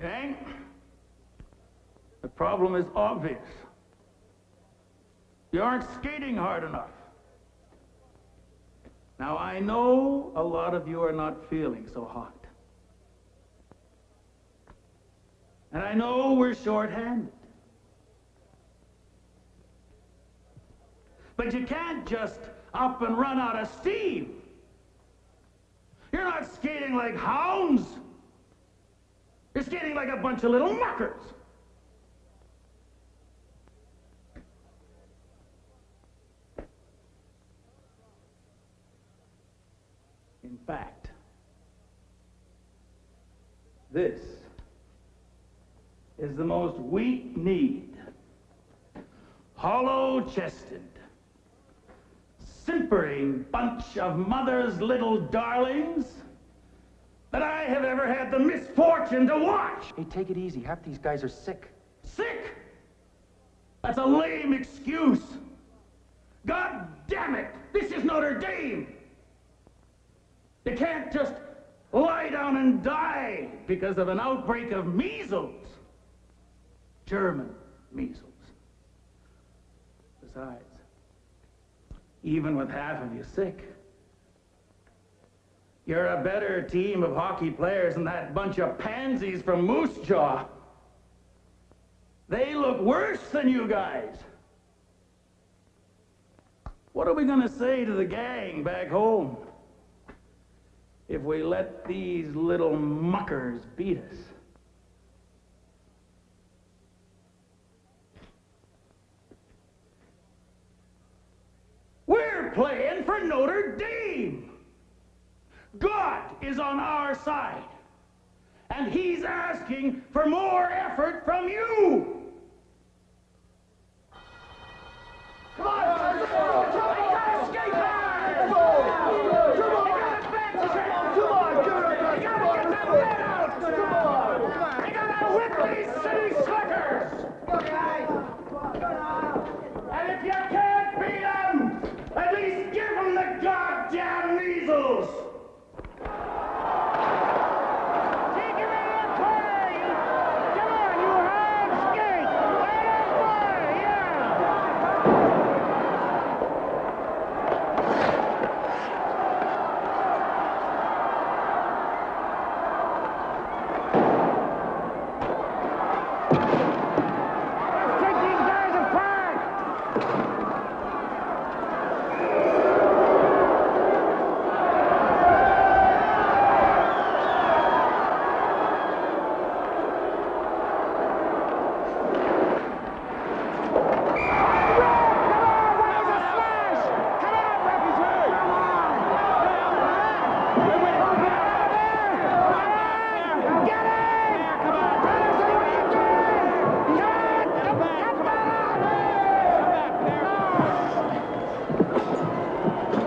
Gang, the problem is obvious. You aren't skating hard enough. Now, I know a lot of you are not feeling so hot. And I know we're short-handed. But you can't just up and run out of steam. You're not skating like hounds. You're skating like a bunch of little muckers. In fact, this is the most weak-kneed, hollow-chested, simpering bunch of mother's little darlings that I have ever had the misfortune to watch. Hey, take it easy. Half these guys are sick. Sick? That's a lame excuse. God damn it, this is Notre Dame. You can't just lie down and die because of an outbreak of measles. German measles. Besides, even with half of you sick, you're a better team of hockey players than that bunch of pansies from Moose Jaw. They look worse than you guys. What are we gonna say to the gang back home if we let these little muckers beat us? We're playing for Notre Dame. God is on our side, and he's asking for more effort from you. Come on, guys, come on, you gotta skate hard. Come on, you gotta bench check. Come on, you gotta get that lead out. Come on, you gotta whip these city slickers. And if you can't beat them, at least give them the goddamn measles. Take him in the corner, you. Come on, you hard skate. Let him play, yeah. Let's take these guys apart.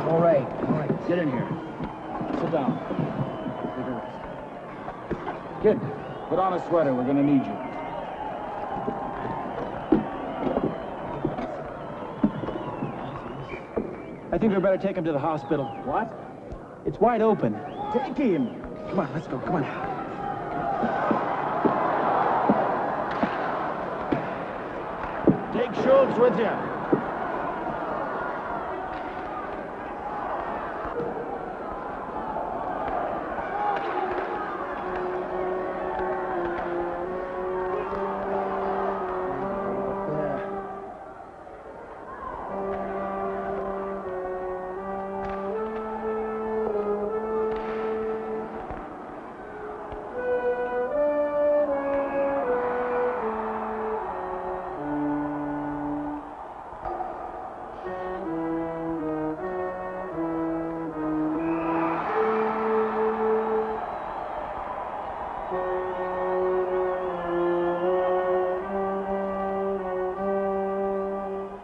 All right, get in here. Sit down. Take a rest. Kid, put on a sweater. We're gonna need you. I think we better take him to the hospital. What? It's wide open. Take him. Come on, let's go. Come on. Take Schultz with you.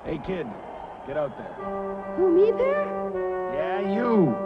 Hey, kid, get out there. Who, me, Pear? Yeah, you.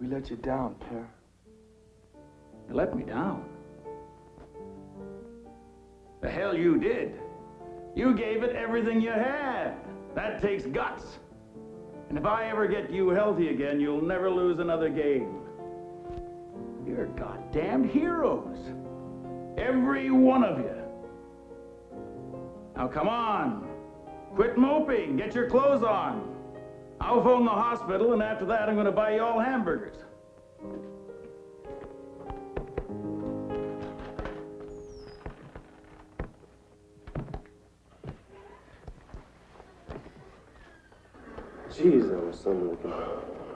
We let you down, Per. You let me down. The hell you did. You gave it everything you had. That takes guts. And if I ever get you healthy again, you'll never lose another game. You're goddamn heroes. Every one of you. Now come on. Quit moping. Get your clothes on. I'll phone the hospital, and after that, I'm going to buy you all hamburgers. Jeez, that was something looking.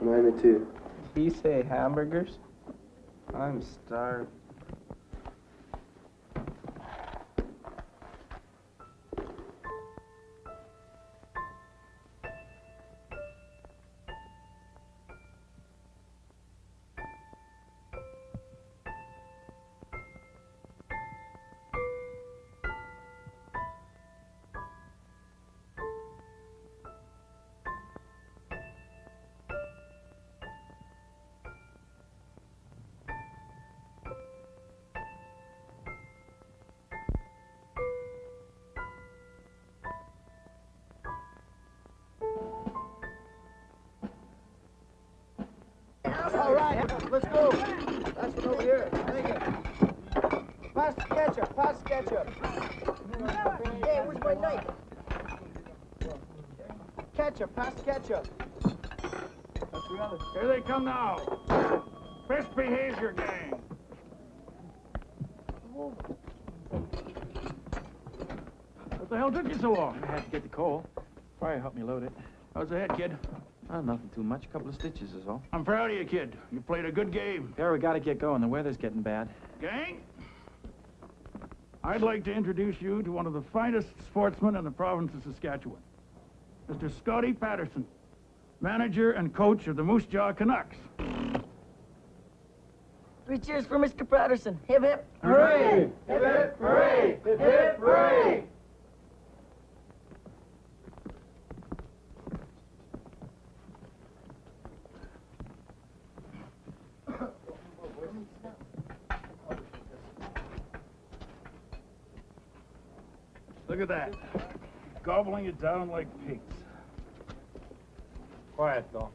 Remind me too. Did he say hamburgers? I'm starved. All right, let's go. That's one over here. Thank you. Pass the ketchup. Pass the ketchup. Hey, where's my knife? Ketchup. Pass the ketchup. Here they come now. Best behavior gang. What the hell took you so long? I had to get the coal. Fire helped me load it. How's the head, kid? Oh, nothing too much. A couple of stitches is all. I'm proud of you, kid. You played a good game. Per, we gotta get going. The weather's getting bad. Gang, I'd like to introduce you to one of the finest sportsmen in the province of Saskatchewan. Mr. Scotty Patterson, manager and coach of the Moose Jaw Canucks. 3 cheers for Mr. Patterson. Hip hip. Hooray! Hip hip hooray! Hip hip hooray! Look at that. Gobbling it down like pigs. Quiet, though.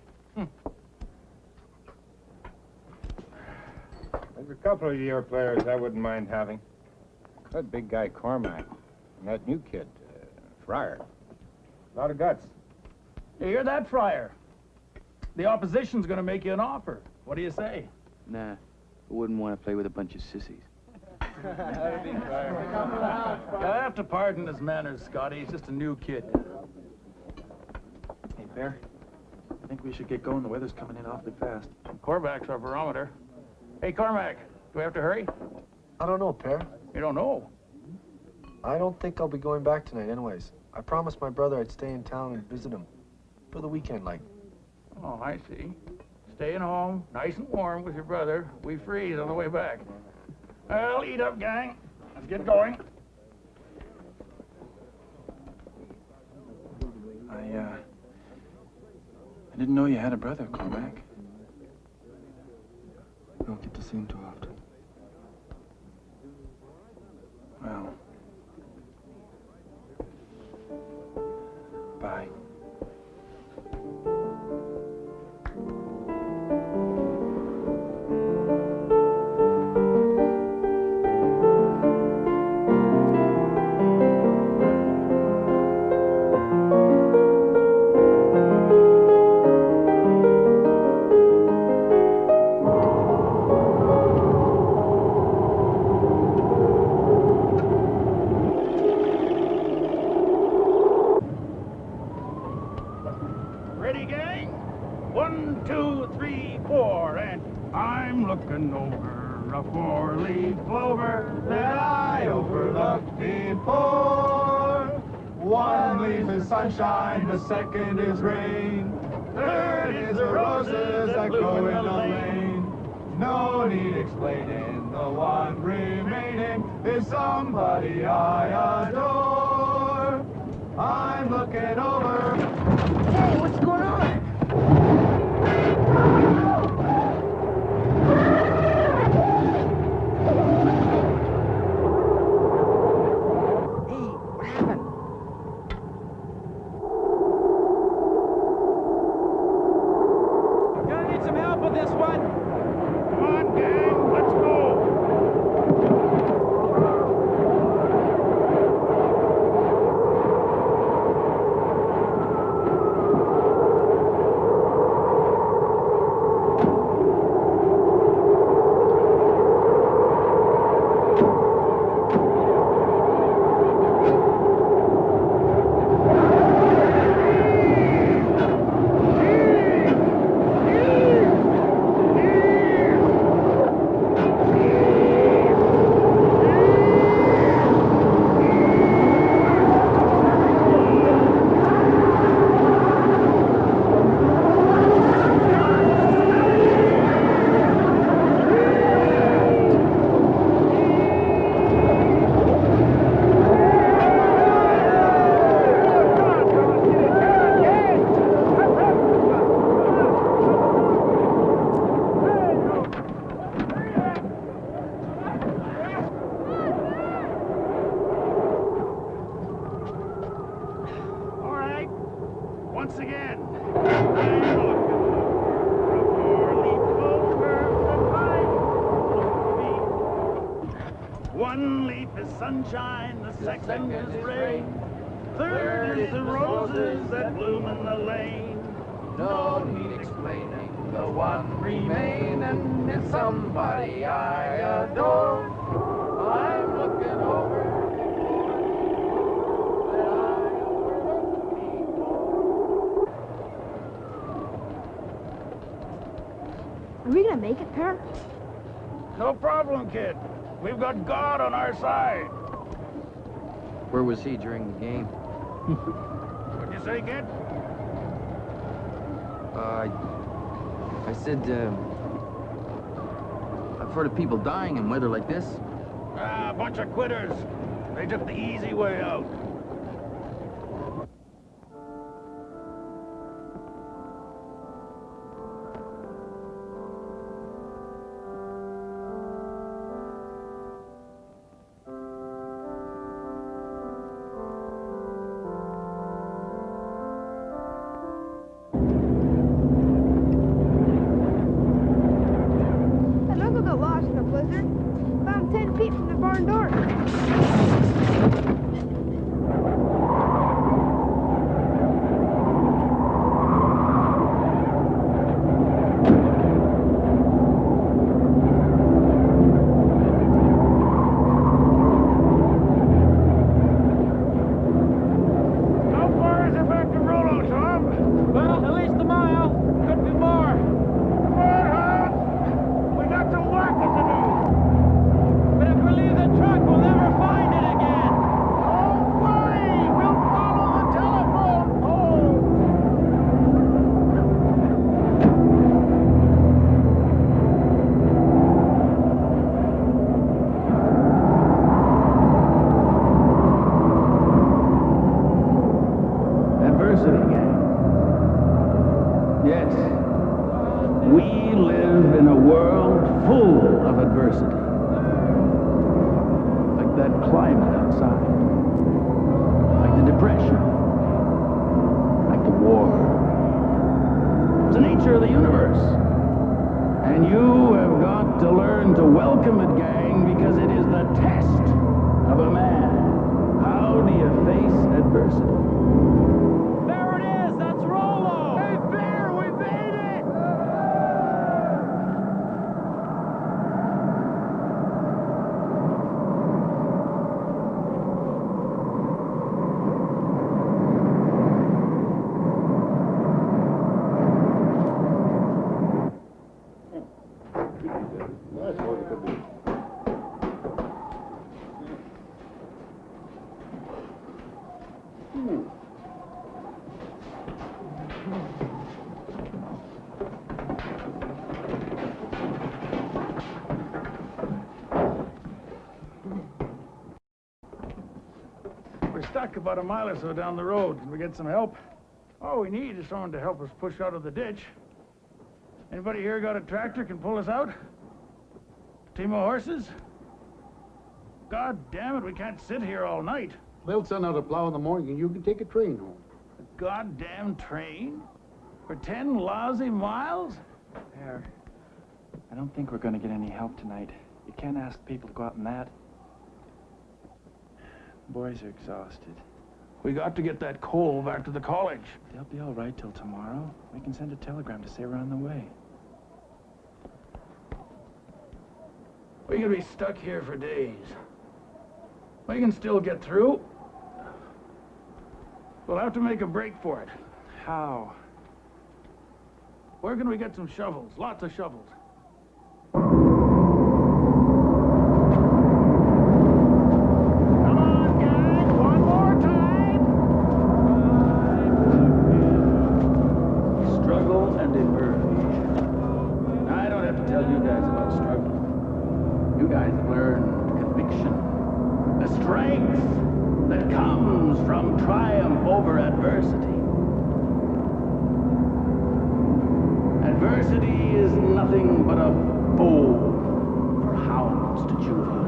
There's a couple of your players I wouldn't mind having. That big guy Cormac, and that new kid, Fryer. A lot of guts. You hear that, Fryer? The opposition's gonna make you an offer. What do you say? Nah, I wouldn't want to play with a bunch of sissies. You have to pardon his manners, Scotty. He's just a new kid. Hey, Per, I think we should get going. The weather's coming in awfully fast. Cormac's our barometer. Hey, Cormac, do we have to hurry? I don't know, Per. You don't know? I don't think I'll be going back tonight anyways. I promised my brother I'd stay in town and visit him. For the weekend, like. Oh, I see. Staying home, nice and warm with your brother. We freeze on the way back. Well, eat up, gang. Let's get going. I didn't know you had a brother, Cormac. I don't get to see him too often. Well. Bye. Ready, gang? 1, 2, 3, 4, and I'm looking over a 4-leaf clover that I overlooked before. One leaf is sunshine, the second is rain. Third is the roses that grow in the lane. No need explaining, the one remaining is somebody I adore. I'm looking over. Hey, what's going on? with this one? Come on, gang, let's go. Once again, one leaf is sunshine, the second is rain, third is the roses that bloom in the lane. No need explaining, the one remain, and it's somebody I adore. I'm looking over. Are we gonna make it, Per? No problem, kid. We've got God on our side. Where was he during the game? What'd you say, kid? I said, I've heard of people dying in weather like this. Ah, a bunch of quitters. They took the easy way out. Found 10 feet from the barn door. How far is it back to Rollo, Tom? Well, at least a mile. Could be more. Come on, Hounds. We got some walking to do. But if we leave the truck, we'll never find it again. Don't worry. We'll follow the telephone pole. Adversity, gang. Yes. We live in a world full of adversity. Like that climate outside. Like the Depression. Like the war. It's the nature of the universe. And you have got to learn to welcome it, gang, because it is the test of a man. How do you face adversity? There it is. That's Rollo. Hey, Bear, we made it! We're stuck about a mile or so down the road. Can we get some help? All we need is someone to help us push out of the ditch. Anybody here got a tractor can pull us out? A team of horses? God damn it, we can't sit here all night. They'll send out a plow in the morning and you can take a train home. A goddamn train? For 10 lousy miles? There. I don't think we're going to get any help tonight. You can't ask people to go out in that. Boys are exhausted. We got to get that coal back to the college. They'll be all right till tomorrow. We can send a telegram to say we're on the way. We could be stuck here for days. We can still get through. We'll have to make a break for it. How? Where can we get some shovels? Lots of shovels. Struggle and emerge. I don't have to tell you guys about struggle. You guys have learned conviction. The strength that comes from triumph over adversity. Adversity is nothing but a bowl for hounds to chew on.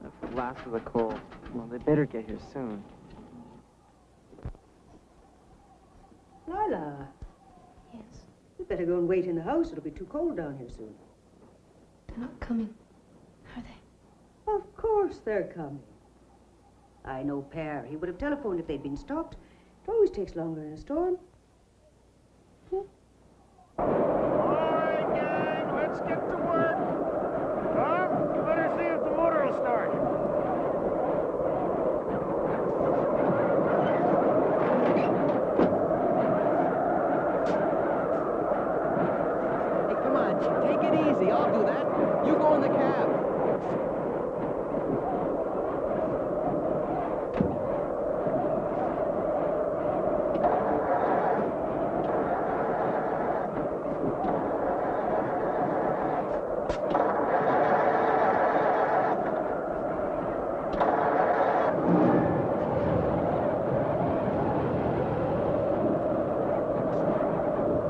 That's the last of the coal. Well, they better get here soon. Lila, Yes. you better go and wait in the house. It'll be too cold down here soon. They're not coming, are they? Of course they're coming. I know Per. He would have telephoned if they'd been stopped. It always takes longer in a storm. All right, gang, let's get to work. Tom, you better see if the motor will start. Hey, come on, Chief. Take it easy. I'll do that. You go in the cab.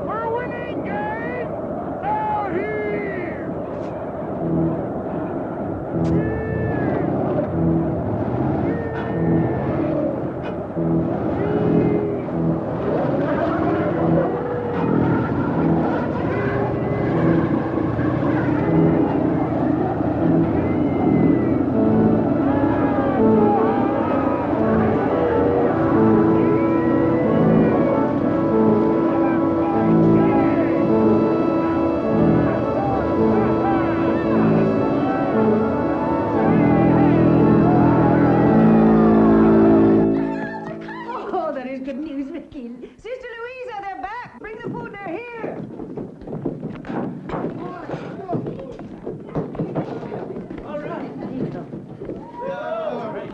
We're winning, gang! Out here! Oh, that is good news, Vicky. Sister Louisa, they're back. Bring the food. They're here. All right.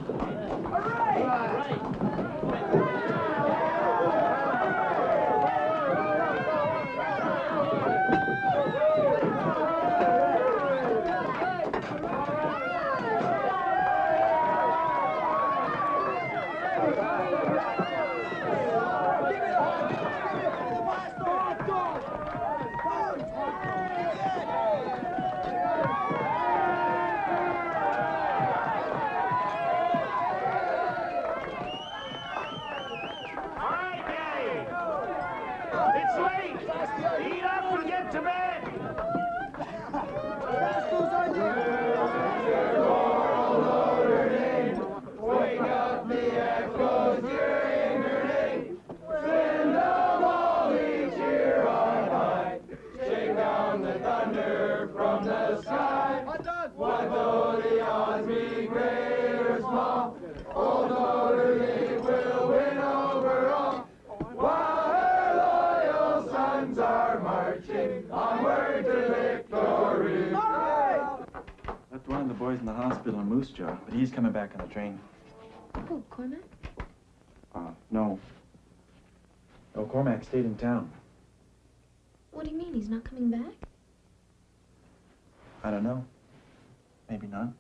All right, gang! It's late! Eat up and get to bed! Wake up the echoes during her name. Send the volley cheer on high. Shake down the thunder from the sky. What though the odds be great or small? Old Notre Dame will win over all. While her loyal sons are marching onward to victory. Left one of the boys in the hospital in Moose Jaw, but he's coming back on the train. Oh, Cormac? No. No, Cormac stayed in town. What do you mean? He's not coming back? I don't know. Maybe not.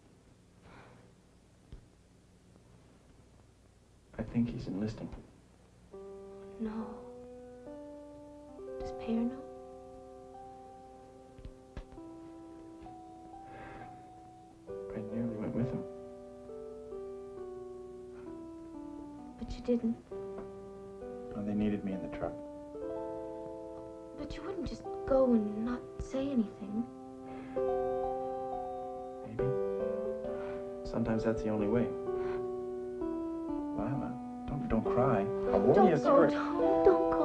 I think he's enlisting. No. Does Per know? you didn't. Well, they needed me in the truck. But you wouldn't just go and not say anything. Maybe. Sometimes that's the only way. Lila, don't cry. I'll warn you. Don't go, Tom. Don't go.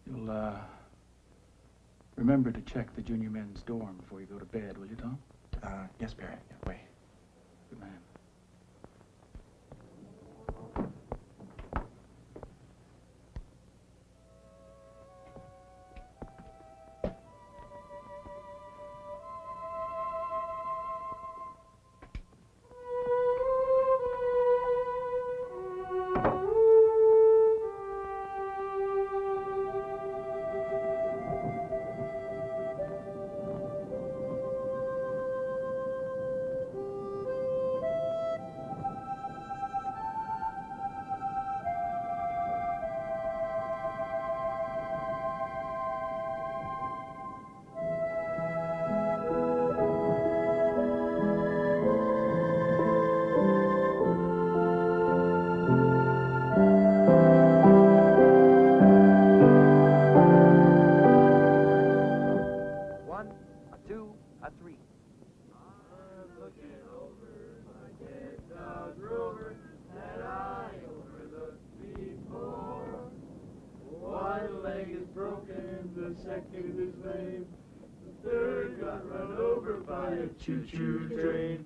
You'll, remember to check the junior men's dorm before you go to bed, will you, Tom? Yes, Barry. Yeah, wait. Good man. Second is lame. The third got run over by a choo-choo train.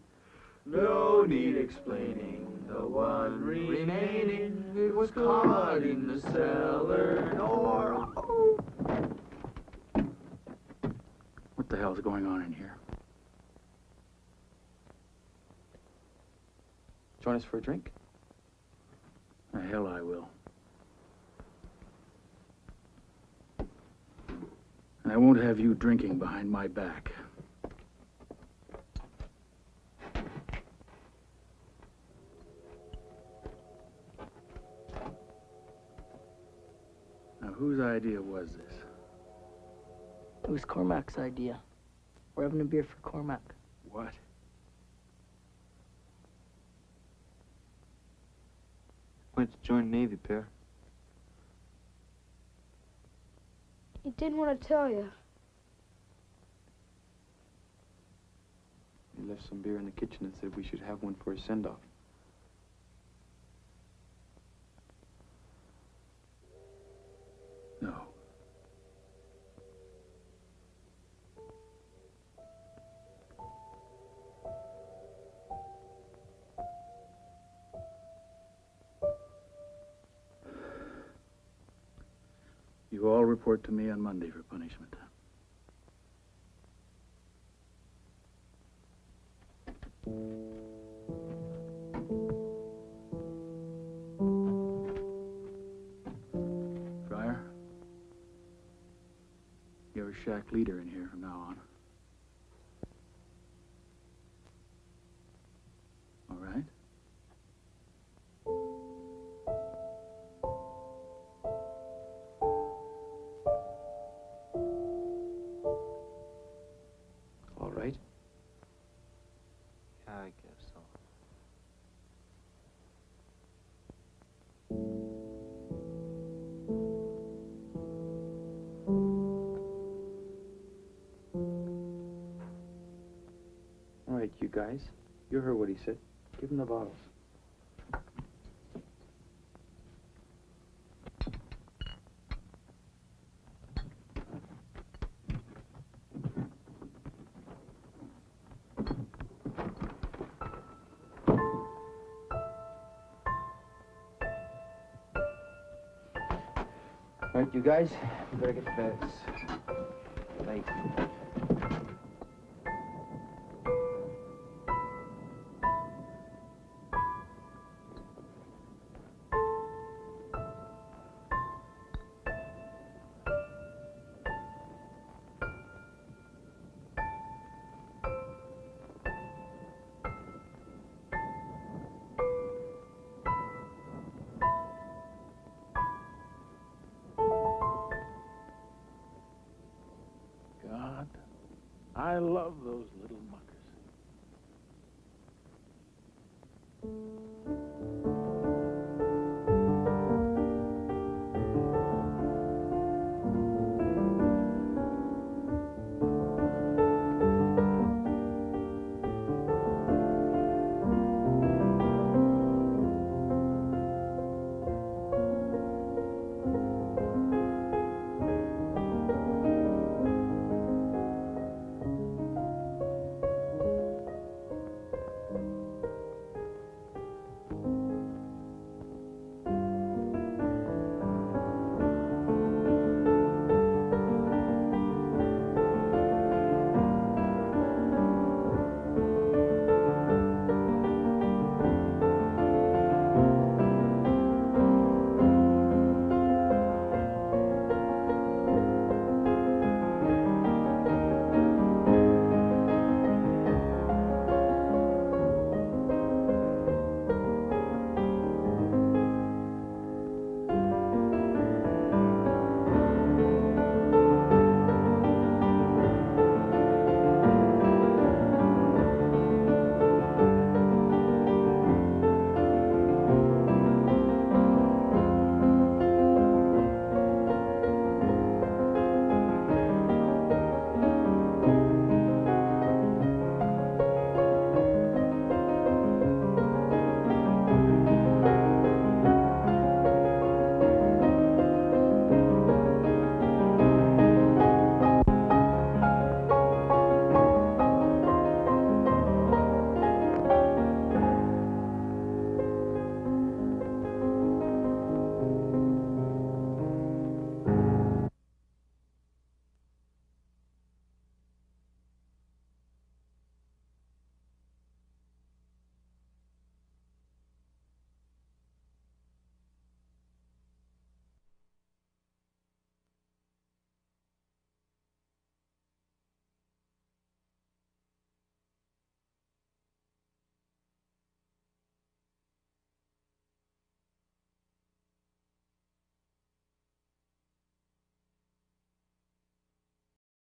No need explaining. The one remaining, it was caught in the cellar door. Oh. What the hell's going on in here? Join us for a drink? The hell I will. And I won't have you drinking behind my back. Now, whose idea was this? It was Cormac's idea. We're having a beer for Cormac. What? Went to join the Navy, Pear. He didn't want to tell you. He left some beer in the kitchen and said we should have one for his send-off. No. You all report to me on Monday for punishment. Friar, you're shack leader in here from now on. All right? All right? Yeah, I guess so. All right, you guys. You heard what he said. Give him the bottles. All right, you guys, we better get to bed. It's late. I love those